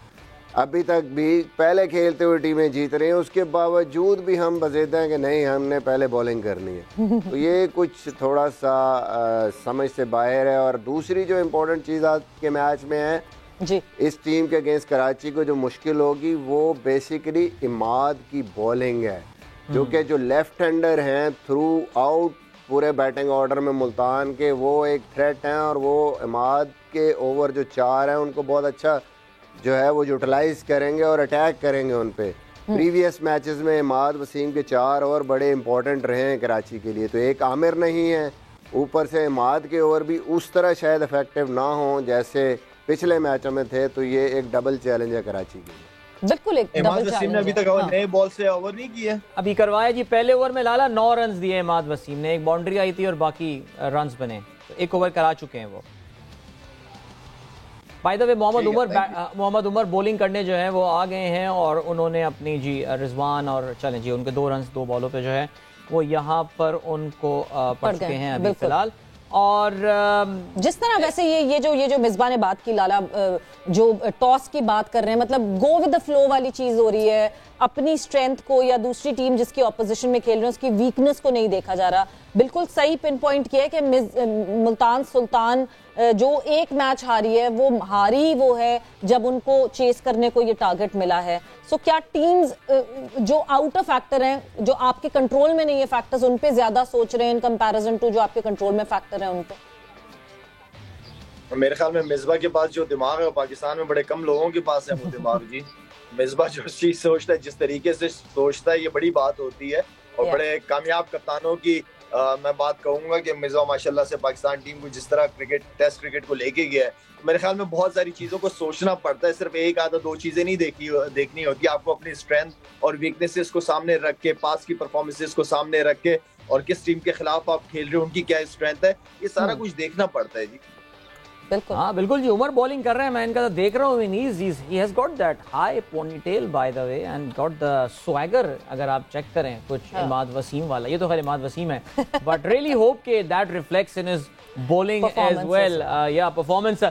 अभी तक भी पहले खेलते हुए टीमें जीत रही हैं, उसके बावजूद भी हम बज़ेदा हैं कि नहीं हमने पहले बॉलिंग करनी है। तो ये कुछ थोड़ा सा समझ से बाहर है। और दूसरी जो इम्पोर्टेंट चीज़ आज के मैच में है जी, इस टीम के अगेंस्ट कराची को जो मुश्किल होगी वो बेसिकली इमाद की बॉलिंग है, जो कि जो लेफ्ट हैंडर हैं थ्रू आउट पूरे बैटिंग ऑर्डर में मुल्तान के वो एक थ्रेट हैं। और वो इमाद के ओवर जो 4 हैं उनको बहुत अच्छा जो है वो यूटिलाइज करेंगे और अटैक करेंगे उन पे। प्रीवियस मैचेस में इमाद वसीम के 4 ओवर बड़े इंपॉर्टेंट रहे हैं कराची के लिए। तो एक आमिर नहीं है, ऊपर से इमाद के ओवर भी उस तरह शायद इफेक्टिव ना हो जैसे पिछले मैचों में थे। तो ये एक डबल चैलेंज है कराची के लिए। बिल्कुल एक डबल वसीम ने अभी तक नए बॉल से ओवर नहीं किया, अभी करवाया जी। पहले ओवर में लाला 9 रन दिए इमाद वसीम ने, एक बाउंड्री आई थी और बाकी रन्स बने। तो एक ओवर करा चुके हैं वो। By the way Mohammad Umar bowling करने जो है वो आ गए हैं और उन्होंने अपनी जी रिजवान और चलें जी उनके 2 रन 2 बॉलों पे जो है वो यहाँ पर उनको पड़ चुके हैं अभी फिलहाल। और जिस तरह वैसे ये जो मिसबा ने बात की लाला, जो टॉस की बात कर रहे हैं, मतलब गो विद द फ्लो वाली चीज हो रही है। अपनी स्ट्रेंथ को या दूसरी टीम जिसकी ऑपोजिशन में खेल रहे हैं उसकी वीकनेस को नहीं देखा जा रहा। बिल्कुल सही पिन पॉइंट किया है कि मुल्तान सुल्तान जो एक मैच हारी है वो हारी वो है जब उनको चेस करने को ये टारगेट मिला है। सो क्या टीम्स जो आउट ऑफ फैक्टर हैं, जो आपके कंट्रोल में नहीं है फैक्टर्स, उन पे ज्यादा सोच रहे हैं इन कंपैरिजन टू जो आपके कंट्रोल में फैक्टर है उन पे? मेरे ख्याल में मिसबा के पास जो दिमाग है पाकिस्तान में बड़े कम लोगों के पास है वो दिमाग जी। मिसबा जो चीज सोचता है, जिस तरीके से सोचता है, ये बड़ी बात होती है। और बड़े कामयाब कप्तानों की मैं बात कहूंगा कि मिसबा माशाल्लाह से पाकिस्तान टीम को जिस तरह टेस्ट क्रिकेट को लेके गया है, मेरे ख्याल में बहुत सारी चीजों को सोचना पड़ता है। सिर्फ एक आधा 2 चीजें नहीं देखनी होती। आपको अपनी स्ट्रेंथ और वीकनेसेस को सामने रख के, पास की परफॉर्मेंसेस को सामने रख के, और किस टीम के खिलाफ आप खेल रहे हो, उनकी क्या स्ट्रेंथ है, ये सारा कुछ देखना पड़ता है जी। बिल्कुल हाँ बिल्कुल जी। उमर बॉलिंग कर रहे हैं, मैं इनका तो देख रहा हूँ। He has got that high ponytail bye the way and got the swagger. अगर आप चेक करें कुछ इमाद वसीम वाला, ये तो खैर इमाद वसीम है, बट रियली होप के that reflects in his bowling as well. या परफॉर्मेंस।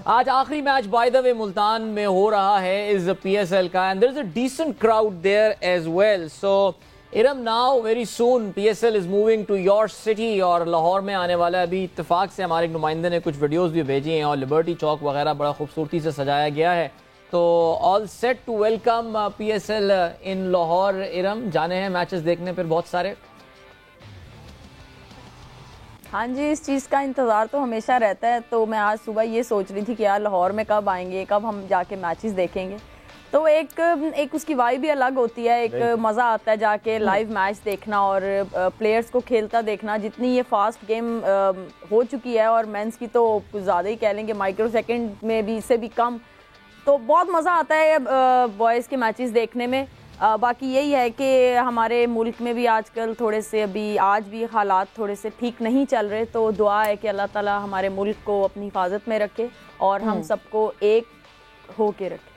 आज आखिरी match by the way Multan में हो रहा है इस पीएसएल का, and there is a decent crowd there as well. So Iram now very soon PSL is moving to your city और लाहौर में आने वाला है। अभी इत्तेफाक से हमारे एक नुमाइंदे ने कुछ वीडियोस भी भेजी हैं और लिबर्टी चौक वगैरह बड़ा खूबसूरती से सजाया गया है। तो all set to welcome PSL in Lahore. Iram, जाने हैं मैचेस देखने फिर बहुत सारे? हाँ जी, इस चीज़ का इंतज़ार तो हमेशा रहता है। तो मैं आज सुबह ये सोच रही थी कि यार लाहौर में कब आएंगे, कब हम जाके मैचेस देखेंगे। तो एक उसकी वाइब भी अलग होती है, एक मज़ा आता है जाके लाइव मैच देखना और प्लेयर्स को खेलता देखना। जितनी ये फास्ट गेम हो चुकी है, और मेंस की तो कुछ ज़्यादा ही कह लेंगे, माइक्रो सेकंड में भी इससे भी कम, तो बहुत मज़ा आता है बॉयज़ के मैचेस देखने में। बाकी यही है कि हमारे मुल्क में भी आजकल थोड़े से अभी आज भी हालात थोड़े से ठीक नहीं चल रहे। तो दुआ है कि अल्लाह ताला हमारे मुल्क को अपनी हिफाजत में रखे और हम सबको एक होके रखे।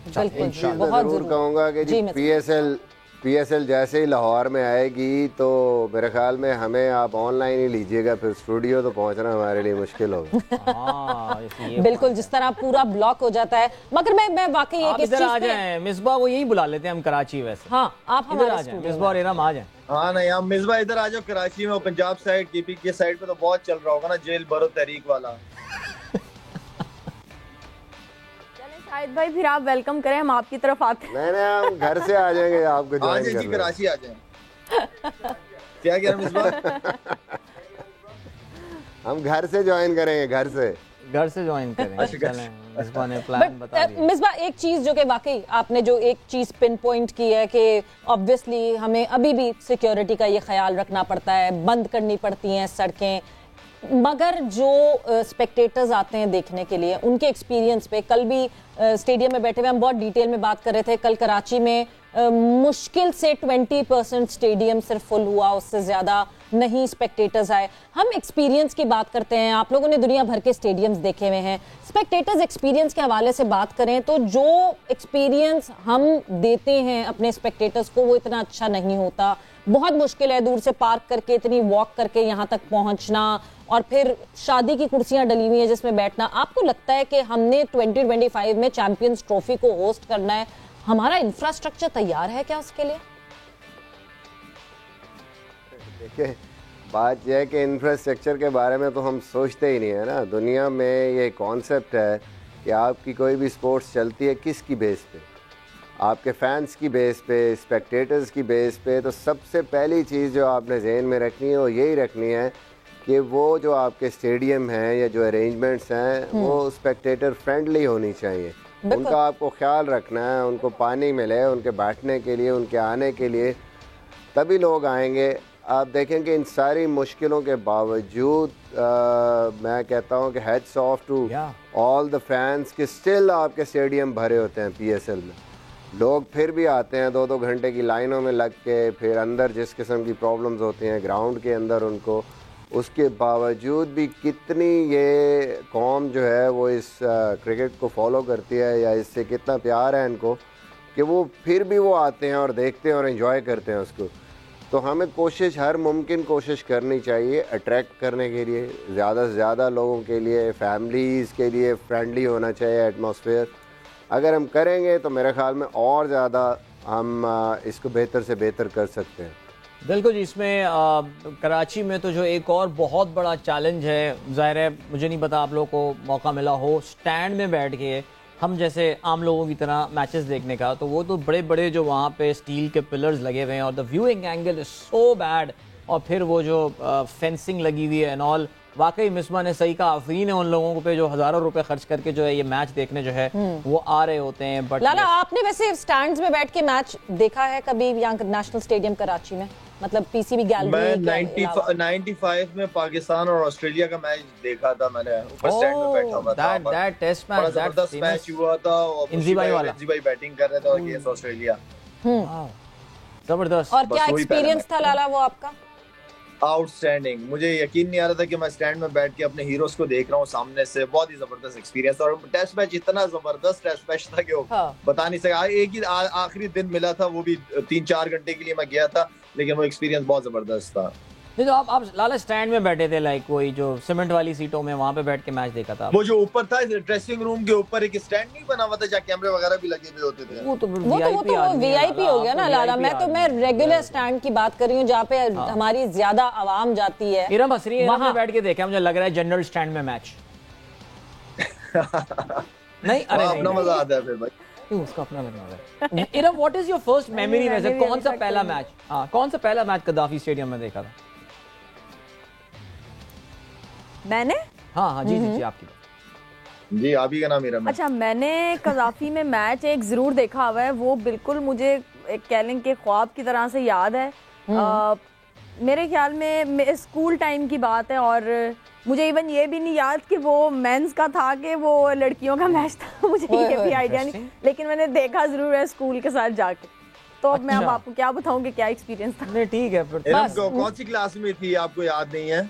बिल्कुल एक जी, चीज़ मैं बहुत जरूर जरूर। कहूँगा कि जी मिस्टर। पीएसएल जैसे ही लाहौर में आएगी तो मेरे ख्याल में हमें आप ऑनलाइन ही लीजिएगा, फिर स्टूडियो तो पहुंचना हमारे लिए मुश्किल होगा। हाँ, ये बिल्कुल, जिस तरह पूरा ब्लॉक हो जाता है। मगर मैं वाकई आप इधर आ जाएं, मिसबा को यही बुला लेते हैं हम कराची। वैसे हाँ, आप इधर आ हमारे जाएं, स्टूडियो मिसबा और इरम आ जाएं। हाँ ना यार, मिसबा इधर आ जाओ कराची में, पंजाब साइड केपी के साइड पे तो बहुत चल रहा होगा ना जेल भरो तहरीक वाला। शाहिद भाई फिर आप वेलकम करें, हम आपकी तरफ आते हैं। नहीं हम घर से आ जाएंगे आपको आ ज्वाइन जाए जी, करने। कराची आ जाए। क्या कह रहे मिसबा? हम घर से ज्वाइन करेंगे, घर से ज्वाइन करेंगे। चलें, मिसबा ने बट प्लान बता दिया। मिसबा, एक चीज जो कि वाकई आपने जो एक चीज पिन पॉइंट की है कि ऑब्वियसली हमें अभी भी सिक्योरिटी का ये ख्याल रखना पड़ता है, बंद करनी पड़ती हैं सड़कें, मगर जो स्पेक्टेटर्स आते हैं देखने के लिए उनके एक्सपीरियंस पे, कल भी स्टेडियम में बैठे हुए हम बहुत डिटेल में बात कर रहे थे। कल कराची में मुश्किल से 20% स्टेडियम सिर्फ फुल हुआ, उससे ज़्यादा नहीं स्पेक्टेटर्स आए। हम एक्सपीरियंस की बात करते हैं, आप लोगों ने दुनिया भर के स्टेडियम्स देखे हुए हैं। स्पेक्टेटर्स एक्सपीरियंस के हवाले से बात करें तो जो एक्सपीरियंस हम देते हैं अपने स्पेक्टेटर्स को वो इतना अच्छा नहीं होता। बहुत मुश्किल है दूर से पार्क करके, इतनी वॉक करके यहाँ तक पहुँचना, और फिर शादी की कुर्सियां डली हुई हैं जिसमें बैठना। आपको लगता है कि हमने 2025 में चैंपियंस ट्रॉफी को होस्ट करना है, हमारा इंफ्रास्ट्रक्चर तैयार है क्या उसके लिए? देखिए, बात यह है कि इंफ्रास्ट्रक्चर के बारे में तो हम सोचते ही नहीं है ना। दुनिया में ये कॉन्सेप्ट है कि आपकी कोई भी स्पोर्ट्स चलती है किसकी बेस पे, आपके फैंस की बेस पे, स्पेक्टेटर्स की बेस पे। तो सबसे पहली चीज़ जो आपने जहन में रखनी है वो यही रखनी है कि वो जो आपके स्टेडियम हैं या जो अरेंजमेंट्स हैं वो स्पेक्टेटर फ्रेंडली होनी चाहिए। उनका आपको ख्याल रखना है, उनको पानी मिले उनके बैठने के लिए, उनके आने के लिए, तभी लोग आएंगे। आप देखें कि इन सारी मुश्किलों के बावजूद मैं कहता हूं कि hats off to all the fans कि स्टिल आपके स्टेडियम भरे होते हैं। पीएसएल में लोग फिर भी आते हैं 2-2 घंटे की लाइनों में लग के, फिर अंदर जिस किस्म की प्रॉब्लम्स होती हैं ग्राउंड के अंदर उनको, उसके बावजूद भी कितनी ये कौम जो है वो इस क्रिकेट को फॉलो करती है या इससे कितना प्यार है इनको कि वो फिर भी वो आते हैं और देखते हैं और एंजॉय करते हैं उसको। तो हमें कोशिश, हर मुमकिन कोशिश करनी चाहिए अट्रैक्ट करने के लिए, ज़्यादा से ज़्यादा लोगों के लिए, फैमिलीज़ के लिए फ्रेंडली होना चाहिए एटमॉस्फेयर। अगर हम करेंगे तो मेरे ख्याल में और ज़्यादा हम इसको बेहतर से बेहतर कर सकते हैं। बिल्कुल जी। इसमें कराची में तो जो एक और बहुत बड़ा चैलेंज है, ज़ाहिर है मुझे नहीं पता आप लोगों को मौका मिला हो स्टैंड में बैठ के हम जैसे आम लोगों की तरह मैचेस देखने का, तो वो तो बड़े बड़े जो वहाँ पे स्टील के पिलर्स लगे हुए हैं और the viewing angle is so bad, और फिर वो जो फेंसिंग लगी हुई है एंड ऑल। वाकई मिसबा ने सही कहा, आफरीन है उन लोगों पे जो हज़ारों रुपए खर्च करके जो है ये मैच देखने जो है वो आ रहे होते हैं। बट लाला, आपने वैसे स्टैंड्स में बैठ के मैच देखा है कभी यहाँ नेशनल स्टेडियम कराची में, मतलब पीसीबी गैलरी? मैं 95 में पाकिस्तान और ऑस्ट्रेलिया का मैच देखा था, मैंने ऊपर स्टैंड में बैठा हुआ था। दैट टेस्ट मैच, बड़ा जबरदस्त मैच हुआ था और इंजी भाई बैटिंग कर रहे थे और अगेंस्ट ऑस्ट्रेलिया। जबरदस्त। और क्या एक्सपीरियंस था लाला वो आपका? आउटस्टैंडिंग। मुझे यकीन नहीं आ रहा था कि मैं स्टैंड में बैठ के अपने हीरोज को देख रहा हूँ सामने से। बहुत ही जबरदस्त एक्सपीरियंस। और टेस्ट मैच इतना जबरदस्त टेस्ट मैच था कि वो बता नहीं सका। एक ही आखिरी दिन मिला था, वो भी 3-4 घंटे के लिए मैं गया था, लेकिन वो एक्सपीरियंस बहुत जबरदस्त था। नहीं तो आप लाला स्टैंड में बैठे थे, लाइक वही जो सीमेंट वाली सीटों में, वहां पे बैठ के मैच देखा था? वो जो ऊपर था ड्रेसिंग रूम के ऊपर एक स्टैंड नहीं बना हुआ था जहाँ कैमरे वगैरह भी लगे हुए होते थे। वो तो वीआईपी हो गया ना लाला। मैं रेगुलर स्टैंड की बात कर रही हूँ जहाँ पे हमारी ज्यादा आवाम जाती है। इरम हसरी वहां बैठ के देखा, मुझे लग रहा है जनरल स्टैंड में मैच। नहीं, अरे अपना मजा आता है फिर भाई। उसका अपना मजा है। Iram, what is your first memory में से? कौन सा पहला मैच, कौन सा पहला मैच कदाफी स्टेडियम में देखा था? मैंने? हाँ जी आपकी। जी आप ही का नाम मेरा। अच्छा, मैंने कज़ाफी में मैच एक जरूर देखा हुआ है, वो बिल्कुल मुझे एक कैलिंग के ख्वाब की तरह से याद है। मेरे ख्याल में स्कूल टाइम की बात है और मुझे इवन ये भी नहीं याद कि वो मेंस का था कि वो लड़कियों का मैच था। मुझे ये भी आइडिया नहीं, लेकिन मैंने देखा जरूर है स्कूल के साथ जाके। तो अब मैं अब आपको क्या बताऊं कि क्या एक्सपीरियंस था। नहीं ठीक है। कौन सी क्लास में थी आपको याद नहीं है?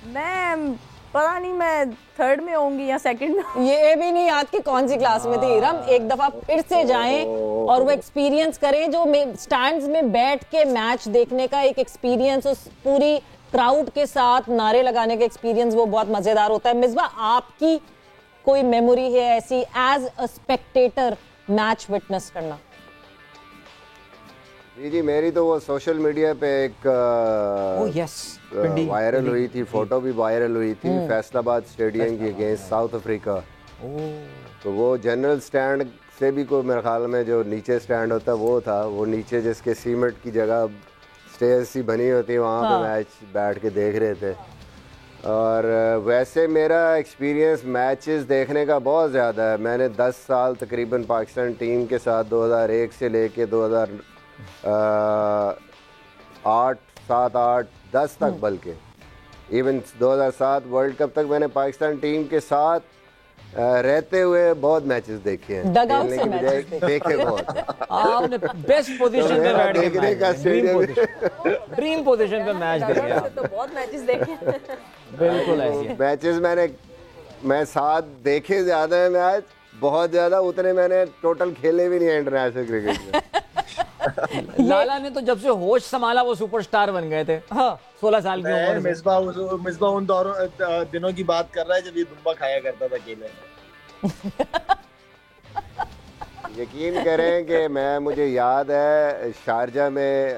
मैं पता नहीं मैं थर्ड में होंगी या सेकंड में। ये भी नहीं याद कि कौन सी क्लास में थी इरम। एक दफा फिर से जाएं और वो एक्सपीरियंस करें, जो स्टैंड्स में बैठ के मैच देखने का एक एक्सपीरियंस, उस पूरी क्राउड के साथ नारे लगाने का एक्सपीरियंस, वो बहुत मजेदार होता है। मिसबा, आपकी कोई मेमोरी है ऐसी as a spectator match witness करना? जी मेरी तो वो सोशल मीडिया पे एक वायरल हुई थी, फोटो भी वायरल हुई थी, फैसलाबाद स्टेडियम की अगेंस्ट साउथ अफ्रीका। तो वो जनरल स्टैंड से भी कोई मेरे ख्याल में जो नीचे स्टैंड होता है वो था, वो नीचे जिसके सीमेंट की जगह स्टेज सी बनी होती है, वहाँ पे मैच बैठ के देख रहे थे। और वैसे मेरा एक्सपीरियंस मैचेस देखने का बहुत ज़्यादा है। मैंने 10 साल तकरीबन पाकिस्तान टीम के साथ 2001 से लेके 2008, 7, 8, 10 तक, बल्कि इवन 2007 वर्ल्ड कप तक मैंने पाकिस्तान टीम के साथ रहते हुए बहुत मैचेस देखे हैं। देखे बहुत। आपने बेस्ट पोजीशन पे बैठ के देखने का स्टेडियम, ड्रीम पोजीशन पे मैच देखे। तो बहुत मैचेस देखे। बिल्कुल ऐसे मैचेस मैं साथ देखे ज्यादा है मैच, बहुत ज्यादा, उतने मैंने टोटल खेले भी नहीं है इंटरनेशनल क्रिकेट में। लाला ने तो जब से होश संभाला वो सुपरस्टार बन गए थे। हाँ, 16 साल की उम्र में। मिसबा उन दिनों की बात कर रहा है जब ये दुम्बा खाया करता था अकेले। यकीन करें कि मुझे याद है शारजा में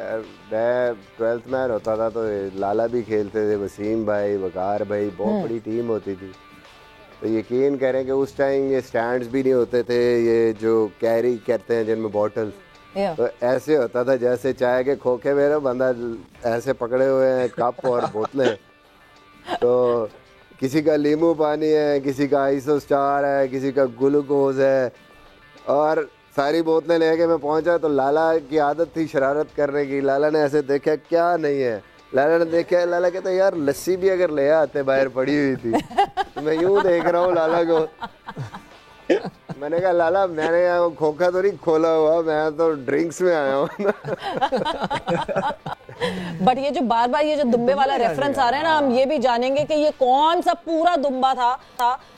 मैं 12th मैन होता था, तो लाला भी खेलते थे, वसीम भाई, वकार भाई, बहुत बड़ी टीम होती थी। तो यकीन करें कि उस टाइम ये स्टैंड्स भी नहीं होते थे, ये जो कैरी करते हैं जिनमें बॉटल्स, तो ऐसे होता था जैसे चाय के खोखे मेरे बंदा ऐसे पकड़े हुए हैं कप और बोतलें। तो किसी का नींबू पानी है, किसी का आइसो स्टार है, किसी का ग्लूकोज है, और सारी बोतलें लेके मैं पहुंचा तो लाला की आदत थी शरारत करने की। लाला ने ऐसे देखा क्या नहीं है, लाला ने देखा, लाला कहता यार लस्सी भी अगर ले आते, बाहर पड़ी हुई थी। तो मैं यूं देख रहा हूँ लाला को, मैंने कहा लाला मैंने यहाँ खोखा तो नहीं खोला हुआ, मैं तो ड्रिंक्स में आया हूँ। बट ये जो बार बार ये जो दुम्बे वाला रेफरेंस आ रहा है ना, हम ये भी जानेंगे कि ये कौन सा पूरा दुम्बा था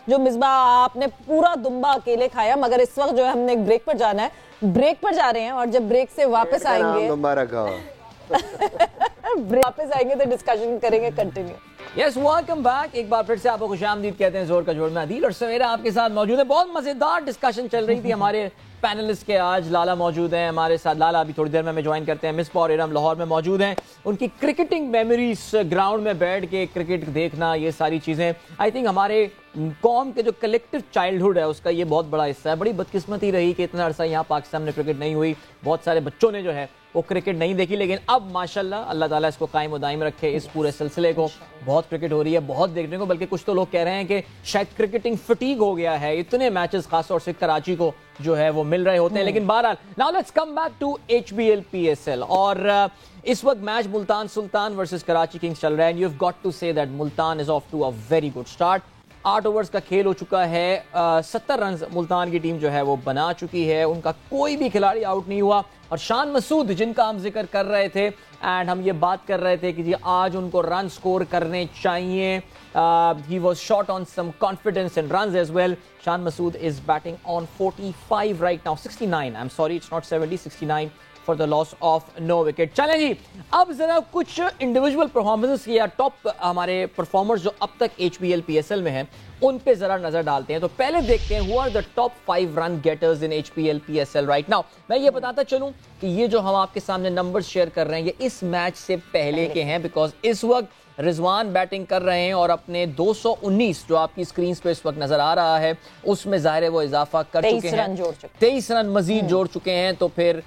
जो मिसबा आपने पूरा दुम्बा अकेले खाया। मगर इस वक्त जो है हमने एक ब्रेक पर जाना है, ब्रेक पर जा रहे हैं, और जब ब्रेक से वापस आएंगे दुम्बा रखा हुआ वापस आएंगे तो डिस्कशन करेंगे कंटिन्यू। Yes, welcome back. एक बार फिर से आपको खुशामदीद कहते हैं। जोर का जोड़ में अदील और सवेरा आपके साथ मौजूद है। बहुत मजेदार डिस्कशन चल रही थी हमारे पैनलिस्ट के। आज लाला मौजूद हैं हमारे साथ। लाला अभी थोड़ी देर में हमें ज्वाइन करते हैं। मिसबा और इरम लाहौर में मौजूद हैं। उनकी क्रिकेटिंग मेमोरीज, ग्राउंड में बैठ के क्रिकेट देखना, ये सारी चीजें आई थिंक हमारे कौम के जो कलेक्टिव चाइल्डहुड है उसका ये बहुत बड़ा हिस्सा है। बड़ी बदकिस्मती रही कि इतना अरसा यहाँ पाकिस्तान में क्रिकेट नहीं हुई, बहुत सारे बच्चों ने जो है वो क्रिकेट नहीं देखी, लेकिन अब माशाल्लाह अल्लाह ताला इसको कायम व दायम रखे, इस पूरे सिलसिले को। बहुत क्रिकेट हो रही है, बहुत देखने को, बल्कि कुछ तो लोग कह रहे हैं कि शायद क्रिकेटिंग फटीग हो गया है, इतने मैचेस खासतौर से कराची को जो है वो मिल रहे होते हैं। लेकिन बहरहाल now let's come back to HBL PSL। और इस वक्त match Multan Sultan versus Karachi kings चल रहा है। You have got to say that Multan is off to a very good start. 8 overs का खेल हो चुका है, 70 रन मुल्तान की टीम जो है वो बना चुकी है, उनका कोई भी खिलाड़ी आउट नहीं हुआ। और शान मसूद जिनका हम जिक्र कर रहे थे एंड हम ये बात कर रहे थे कि जी आज उनको रन स्कोर करने चाहिए, he was short on some confidence and runs as well. Shan Masood is batting on 45 right now, 69, I am sorry it's not 70, 69 for the loss of no wicket. चलें जी, अब जरा कुछ इंडिविजुअल परफॉर्मेंसेस या टॉप हमारे परफॉर्मर्स जो अब तक HBL PSL में हैं उन पे जरा नजर डालते हैं। तो पहले देखते हैं who are the top 5 run getters in HBL PSL right now. मैं ये बताता चलूं कि ये जो हम आपके सामने नंबर्स शेयर कर रहे हैं ये इस मैच से पहले के हैं, बिकॉज इस वक्त रिजवान बैटिंग कर रहे हैं और अपने 219 जो आपकी स्क्रीन पे इस वक्त नजर आ रहा है उसमें जाहिर है वो इजाफा कर चुके हैं, 23 रन मजीद जोड़ चुके हैं। तो फिर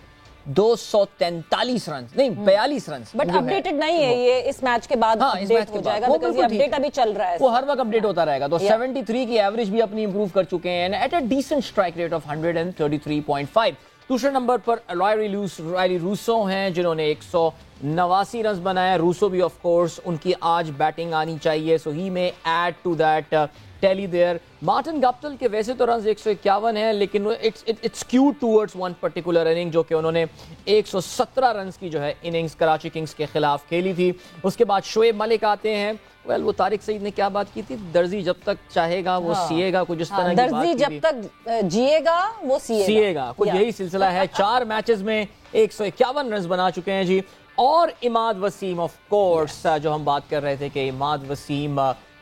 243 रन नहीं 42 रन, बट अपडेटेड नहीं है ये, इस मैच के बाद अपडेट हो जाएगा, बिकॉज़ ये अपडेट अभी चल रहा है, वो हर वक्त अपडेट होता रहेगा। तो 73 की एवरेज भी अपनी इंप्रूव कर चुके हैं at a decent strike rate of 133.5। दूसरे नंबर पर रायली रूसो हैं जिन्होंने 189 रन बनाए। रूसो भी ऑफ कोर्स उनकी आज बैटिंग आनी चाहिए, so he may add to that tally there. Martin Guptill के वैसे तो रन 151 है, लेकिन it's skewed towards one particular inning जो कि उन्होंने 117 रन की जो है इनिंग्स कराची किंग्स के खिलाफ खेली थी। उसके बाद शोएब मलिक आते हैं वेल वो तारिक सईद ने क्या बात की थी, दर्जी जब तक चाहेगा वो सिएगा, कुछ इस तरह की बात दर्जी जब तक जिएगा वो सिएगा, कुछ यही सिलसिला है। 4 मैचेस में 151 रन बना चुके हैं जी। और इमाद वसीम ऑफ कोर्स, जो हम बात कर रहे थे कि इमाद वसीम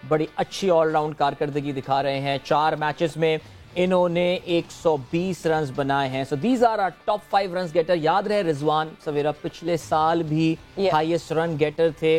बड़ी अच्छी ऑलराउंड कारकर्दगी दिखा रहे हैं। 4 मैचेस में इन्होंने 120 रन बनाए हैं। So these are our top 5 run getter. याद रहे रिजवान सवेरा पिछले साल भी हाईएस्ट रन गेटर थे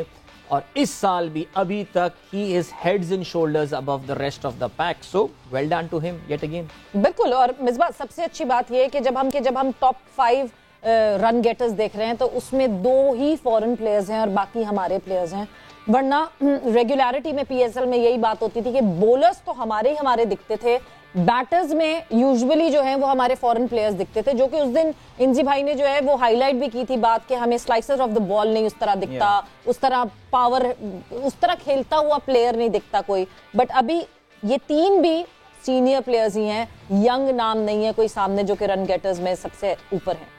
और इस साल भी अभी तक he is heads and shoulders above the rest of the pack. So well done to him yet again. बिल्कुल। और मिसबा सबसे अच्छी बात यह है कि जब हम टॉप 5 रन गेटर्स देख रहे हैं तो उसमें 2 ही फॉरेन प्लेयर्स हैं और बाकी हमारे प्लेयर्स हैं। वरना रेगुलरिटी में पीएसएल में यही बात होती थी कि बॉलर्स तो हमारे दिखते थे, बैटर्स में यूजुअली जो है वो हमारे फॉरेन प्लेयर्स दिखते थे, जो कि उस दिन इंजी भाई ने जो है वो हाईलाइट भी की थी बात कि हमें स्लाइसर ऑफ द बॉल नहीं उस तरह दिखता, उस तरह पावर, उस तरह खेलता हुआ प्लेयर नहीं दिखता कोई। बट अभी ये 3 भी सीनियर प्लेयर्स ही हैं, यंग नाम नहीं है कोई सामने जो कि रन गेटर्स में सबसे ऊपर है।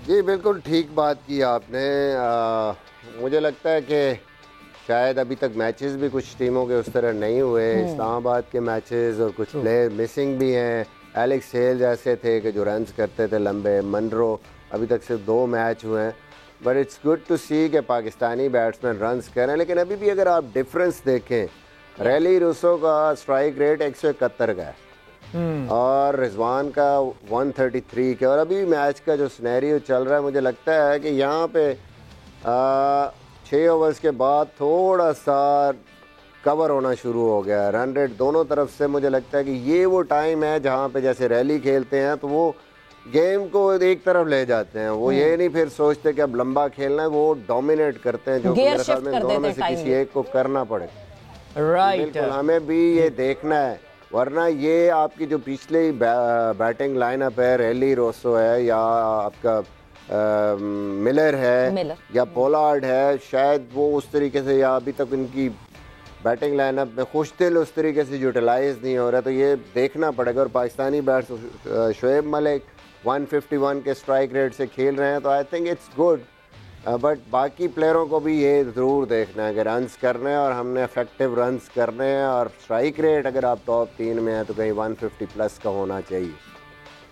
जी बिल्कुल ठीक बात की आपने। मुझे लगता है कि शायद अभी तक मैचेस भी कुछ टीमों के उस तरह नहीं हुए। इस्लामाबाद के मैचेस और कुछ प्लेयर मिसिंग भी हैं। एलेक्स हेल जैसे थे कि जो रन्स करते थे लंबे। मनरो अभी तक सिर्फ 2 मैच हुए हैं। बट इट्स गुड टू सी कि पाकिस्तानी बैट्समैन रन्स कर रहे हैं। लेकिन अभी भी अगर आप डिफरेंस देखें, रैली रूसो का स्ट्राइक रेट 171 का है और रिजवान का 133 के। और अभी मैच का जो सिनेरियो चल रहा है, मुझे लगता है कि यहाँ पे 6 ओवर्स के बाद थोड़ा सा कवर होना शुरू हो गया। रन रेट दोनों तरफ से, मुझे लगता है कि ये वो टाइम है जहाँ पे जैसे रैली खेलते हैं तो वो गेम को एक तरफ ले जाते हैं। वो ये नहीं फिर सोचते कि अब लंबा खेलना है, वो डोमिनेट करते हैं, जो मेरे ख्याल में दोनों में से किसी एक को करना पड़ेगा। राइट, हमें भी ये देखना है, वरना ये आपकी जो पिछले बैटिंग लाइनअप है, रैली रोसो है या आपका मिलर है या पोलार्ड है, शायद वो उस तरीके से या अभी तक इनकी बैटिंग लाइनअप में खुशदिल उस तरीके से यूटिलाइज नहीं हो रहा। तो ये देखना पड़ेगा। और पाकिस्तानी बैट्स शोएब मलिक 151 के स्ट्राइक रेट से खेल रहे हैं, तो I think it's good. But बाकी प्लेयरों को भी ये ज़रूर देखना है कि रन्स करने हैं और हमने इफेक्टिव रन्स करने हैं। और स्ट्राइक रेट अगर आप टॉप 3 में हैं तो कहीं 150 प्लस का होना चाहिए।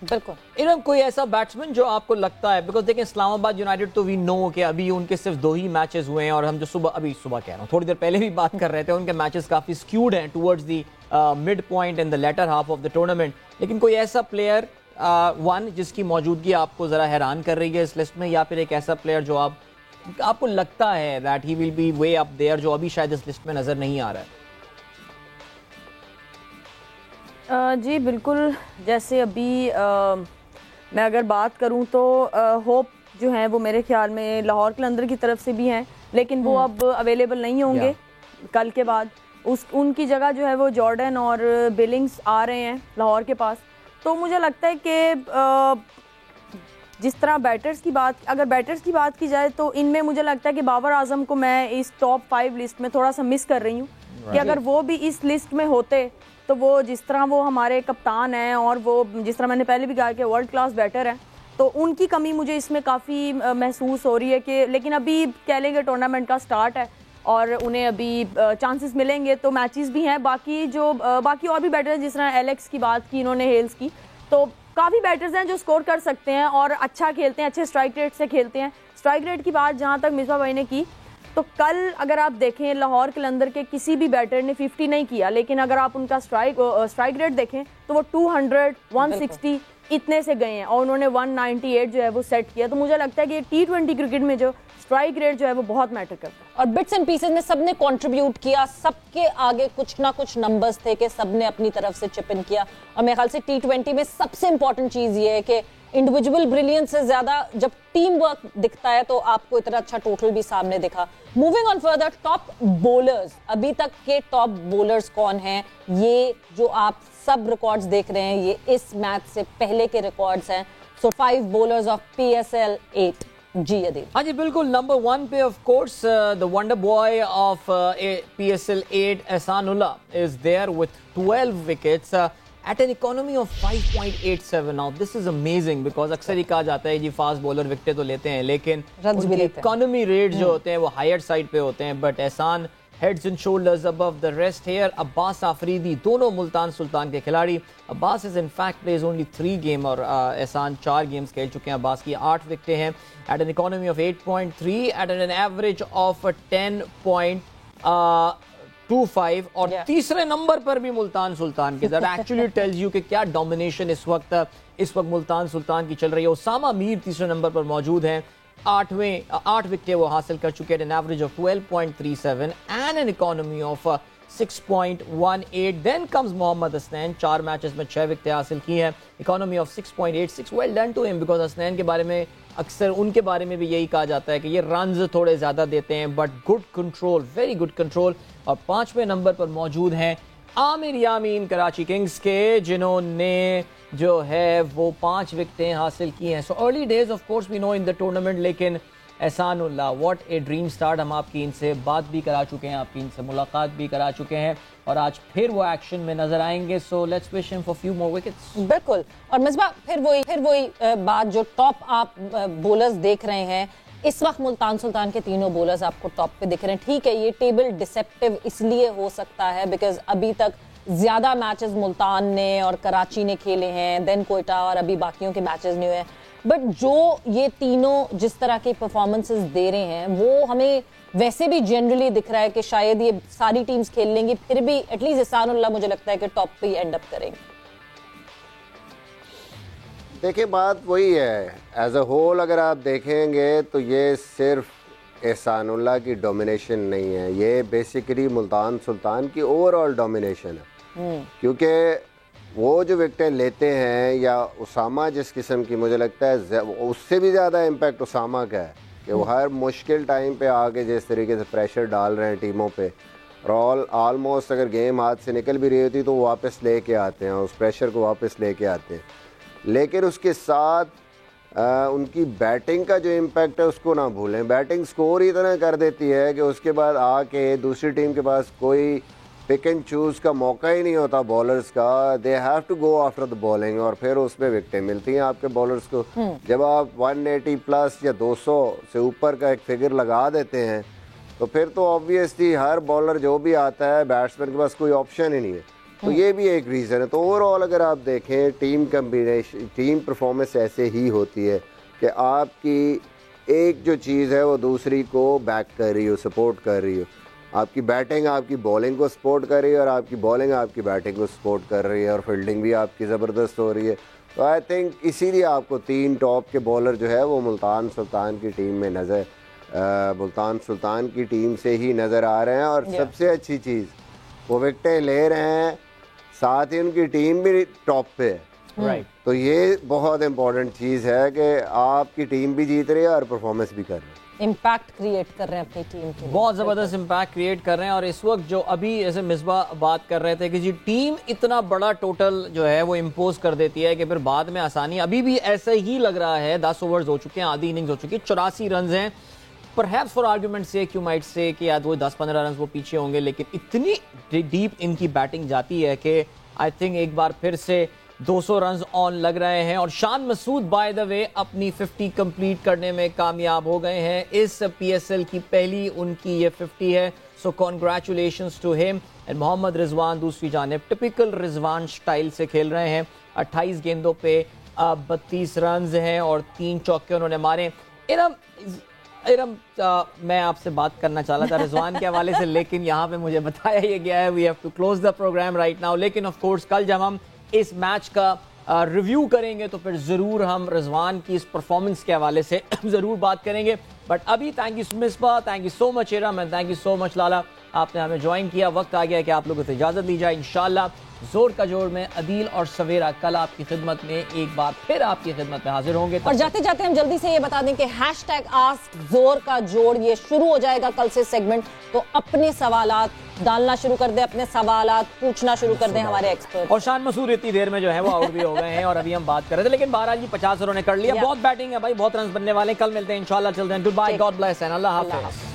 बिल्कुल। इरम, कोई ऐसा बैट्समैन जो आपको लगता है, बिकॉज देखें इस्लामाबाद यूनाइटेड तो वी नो कि अभी उनके सिर्फ 2 ही मैचेस हुए हैं और हम जो सुबह कह रहा हूँ, थोड़ी देर पहले भी बात कर रहे थे, उनके मैचेस काफी स्क्यूड हैं towards the mid point in the latter half of the tournament. लेकिन कोई ऐसा प्लेयर वन जिसकी मौजूदगी आपको जरा हैरान कर रही है इस लिस्ट में, या फिर एक ऐसा प्लेयर जो आपको लगता है that he will be way up there, जो अभी शायद इस लिस्ट में नजर नहीं आ रहा है? जी बिल्कुल। जैसे अभी मैं अगर बात करूं तो होप जो है वो मेरे ख्याल में लाहौर कलंदर की तरफ से भी हैं, लेकिन वो अब अवेलेबल नहीं होंगे कल के बाद। उनकी जगह जो है वो जॉर्डन और बिलिंग्स आ रहे हैं लाहौर के पास। तो मुझे लगता है कि जिस तरह अगर बैटर्स की बात की जाए तो इनमें मुझे लगता है कि बाबर आजम को मैं इस टॉप 5 लिस्ट में थोड़ा सा मिस कर रही हूँ कि अगर वो भी इस लिस्ट में होते तो वो जिस तरह वो हमारे कप्तान हैं और वो जिस तरह मैंने पहले भी कहा कि वर्ल्ड क्लास बैटर हैं, तो उनकी कमी मुझे इसमें काफ़ी महसूस हो रही है कि लेकिन अभी कह लेंगे टूर्नामेंट का स्टार्ट है और उन्हें अभी चांसेस मिलेंगे, तो मैचेस भी हैं। बाकी और भी बैटर हैं, जिस तरह एलेक्स की बात की इन्होंने, हेल्स की, तो काफ़ी बैटर्स हैं जो स्कोर कर सकते हैं और अच्छा खेलते हैं, अच्छे स्ट्राइक रेट से खेलते हैं। स्ट्राइक रेट की बात जहाँ तक मिसबा भाई ने की, तो कल अगर आप देखें लाहौर कलंदर के किसी भी बैटर ने 50 नहीं किया, लेकिन अगर आप उनका स्ट्राइक रेट देखें तो वो 200, 160 इतने से गए हैं और उन्होंने 198 जो है वो सेट किया। तो मुझे लगता है कि T20 क्रिकेट में जो स्ट्राइक रेट जो है वो बहुत मैटर करता है। और बिट्स एंड पीसेस में सबने कंट्रीब्यूट किया, सबके आगे कुछ ना कुछ नंबर्स थे कि सबने अपनी तरफ से चिप इन किया। और मेरे ख्याल से T20 में सबसे इंपॉर्टेंट चीज ये है कि इंडिविजुअल ब्रिलियंस से ज्यादा जब टीम वर्क दिखता है तो आपको इतना अच्छा टोटल भी सामने दिखा। Moving on further, top bowlers, अभी तक के टॉप बॉलर्स कौन हैं? ये जो आप सब रिकॉर्ड्स देख रहे हैं ये इस मैच से पहले के रिकॉर्ड्स हैं। So 5 bowlers of PSL 8। जी अदील। हाँ जी बिल्कुल। नंबर 1 पे of course the wonder boy of PSL 8 Ehsanullah is there with 12 wickets. at an economy of 5.87. Now this is amazing because अक्सर ही कहा जाता है जी फास्ट बॉलर विकेटें तो लेते हैं लेकिन उनके इकोनॉमी रेट जो होते हैं वो हायर साइड पे होते हैं, बट एहसान heads and shoulders above the rest here. Abbas Afridi दोनों मुल्तान सुल्तान के खिलाड़ी. Abbas is in fact plays only 3 games और एहसान 4 गेम्स खेल चुके हैं. अब्बास की 8 विकेटें हैं at an economy of 8.3 at an average of 10.25 और तीसरे नंबर पर भी मुल्तान सुल्तान के. That actually tells you कि क्या डोमिनेशन इस वक्त मुल्तान सुल्तान की चल रही है. उसामा मीर तीसरे नंबर पर मौजूद हैं. 8 विकेटें वो हासिल कर चुके हैं, an average of 12.37 and an economy of 6.18. Then comes Mohammad Hasnain, 4 matches में 6 विकेटें हासिल की हैं, economy of 6.86. Well done to him because Hasnain के बारे में अक्सर उनके बारे में भी यही कहा जाता है कि ये रन्स थोड़े ज़्यादा देते हैं but good control, very good control. और 5वें नंबर पर मौजूद हैं आमिर यामीन कराची किंग्स के, जिन्होंने जो है वो 5 विकेटें हासिल की हैं. So early days of course we know in the tournament, लेकिन Ehsanullah what a dream start. हम आपकी इनसे बात भी करा चुके हैं, आपकी इनसे मुलाकात भी करा चुके हैं और आज फिर वो एक्शन में नजर आएंगे. So let's wish him for few more wickets. बिल्कुल. और मिसबा फिर वही बात, जो टॉप आप बॉलर्स देख रहे हैं इस वक्त मुल्तान सुल्तान के तीनों बॉलर्स आपको टॉप पे दिख रहे हैं. ठीक है, ये टेबल डिसेप्टिव इसलिए हो सकता है बिकॉज अभी तक ज्यादा मैचेस मुल्तान ने और कराची ने खेले हैं, देन कोयटा, और अभी बाकियों के मैचेस नहीं हुए हैं. बट जो ये तीनों जिस तरह के परफॉर्मेंसेस दे रहे हैं वो हमें वैसे भी जनरली दिख रहा है कि शायद ये सारी टीम्स खेल लेंगी, फिर भी एटलीस्ट एहसानुल्लाह मुझे लगता है कि टॉप पे ही एंड अप करेंगे. देखिए बात वही है, एज अ होल अगर आप देखेंगे तो ये सिर्फ एहसानुल्लाह की डोमिनेशन नहीं है, ये बेसिकली मुल्तान सुल्तान की ओवरऑल डोमिनेशन है. क्योंकि वो जो विकेटें लेते हैं या उसामा जिस किस्म की, मुझे लगता है उससे भी ज़्यादा इम्पैक्ट उसामा का है कि वो हर मुश्किल टाइम पे आके जिस तरीके से प्रेशर डाल रहे हैं टीमों पे, और ऑलमोस्ट अगर गेम हाथ से निकल भी रही होती तो वो वापस लेके आते हैं, उस प्रेशर को वापस लेके आते हैं. लेकिन उसके साथ उनकी बैटिंग का जो इम्पैक्ट है उसको ना भूलें. बैटिंग स्कोर ही इतना कर देती है कि उसके बाद आके दूसरी टीम के पास कोई पिक एंड चूज़ का मौका ही नहीं होता बॉलर्स का. They have to go after the bowling और फिर उसमें विकेटें मिलती हैं आपके बॉलर्स को. जब आप 180 प्लस या 200 से ऊपर का एक फिगर लगा देते हैं तो फिर तो ऑब्वियसली हर बॉलर जो भी आता है बैट्समैन के पास कोई ऑप्शन ही नहीं है. तो ये भी एक रीज़न है. तो ओवरऑल अगर आप देखें टीम कम्बिनेशन, टीम परफॉर्मेंस ऐसे ही होती है कि आपकी एक जो चीज़ है वो दूसरी को बैक कर रही हो, सपोर्ट कर रही हो. आपकी बैटिंग आपकी बॉलिंग को सपोर्ट कर रही है और आपकी बॉलिंग आपकी बैटिंग को सपोर्ट कर रही है और फील्डिंग भी आपकी ज़बरदस्त हो रही है. तो आई थिंक इसीलिए आपको 3 टॉप के बॉलर जो है वो मुल्तान सुल्तान की टीम में मुल्तान सुल्तान की टीम से ही नज़र आ रहे हैं. और सबसे अच्छी चीज़ वो विकेटें ले रहे हैं, साथ ही उनकी टीम भी टॉप पे है. राइट. तो ये बहुत इंपॉर्टेंट चीज़ है कि आपकी टीम भी जीत रही है और परफॉर्मेंस भी कर रही है, इम्पैक्ट क्रिएट कर रहे हैं अपनी टीम के लिए. बहुत ज़बरदस्त इम्पैक्ट क्रिएट कर रहे हैं. और इस वक्त जो अभी जैसे मिसबा बात कर रहे थे कि जी टीम इतना बड़ा टोटल जो है वो इम्पोज कर देती है कि फिर बाद में आसानी, अभी भी ऐसा ही लग रहा है. 10 ओवर्स हो चुके हैं, आधी इनिंग्स हो चुकी है, 84 रन हैं. परहैप्स फॉर आर्ग्यूमेंट से यू माइट से कि याद वो 10-15 रन वो पीछे होंगे, लेकिन इतनी डीप इनकी बैटिंग जाती है कि आई थिंक एक बार फिर से 200 रन ऑन लग रहे हैं. और शान मसूद बाय द वे अपनी 50 कंप्लीट करने में कामयाब हो गए हैं. इस PSL की पहली उनकी ये 50 है. So congratulations to him. And Mohammad Rizwan दूसरी जानिब टिपिकल रिजवान स्टाइल से खेल रहे हैं. 28 गेंदों पे 32 रन हैं और 3 चौके उन्होंने मारे. इरम मैं आपसे बात करना चाह रहा था रिजवान के हवाले से, लेकिन यहाँ पे मुझे बताया ये गया है we have to close the programme right now. लेकिन ऑफ कोर्स कल जब हम इस मैच का रिव्यू करेंगे तो फिर ज़रूर हम रिजवान की इस परफॉर्मेंस के हवाले से ज़रूर बात करेंगे. बट अभी thank you Misbah, thank you so much Iram and thank you so much Lala, आपने हमें ज्वाइन किया. वक्त आ गया कि आप लोगों से इजाज़त ली जाए. इंशाल्लाह जोर का जोड़ में अदील और सवेरा कल आपकी खिदमत में एक बार फिर आपकी खिदमत में हाजिर होंगे. और जाते जाते हम जल्दी से ये बता दें कि #आस्क जोर का जोड़ ये शुरू हो जाएगा कल से सेगमेंट. तो अपने सवालात डालना शुरू कर दें, अपने सवालात पूछना शुरू कर दें हमारे एक्सपर्ट. और शान मसूद इतनी देर में जो है वो आउट भी हो गए हैं और अभी हम बात कर रहे थे, लेकिन 12 जी 50 उन्होंने कर लिया. बहुत बैटिंग है भाई, बहुत रन बनने वाले. कल मिलते हैं इंशाल्लाह. चलते हैं, goodbye, God bless and अल्लाह हाफिज़.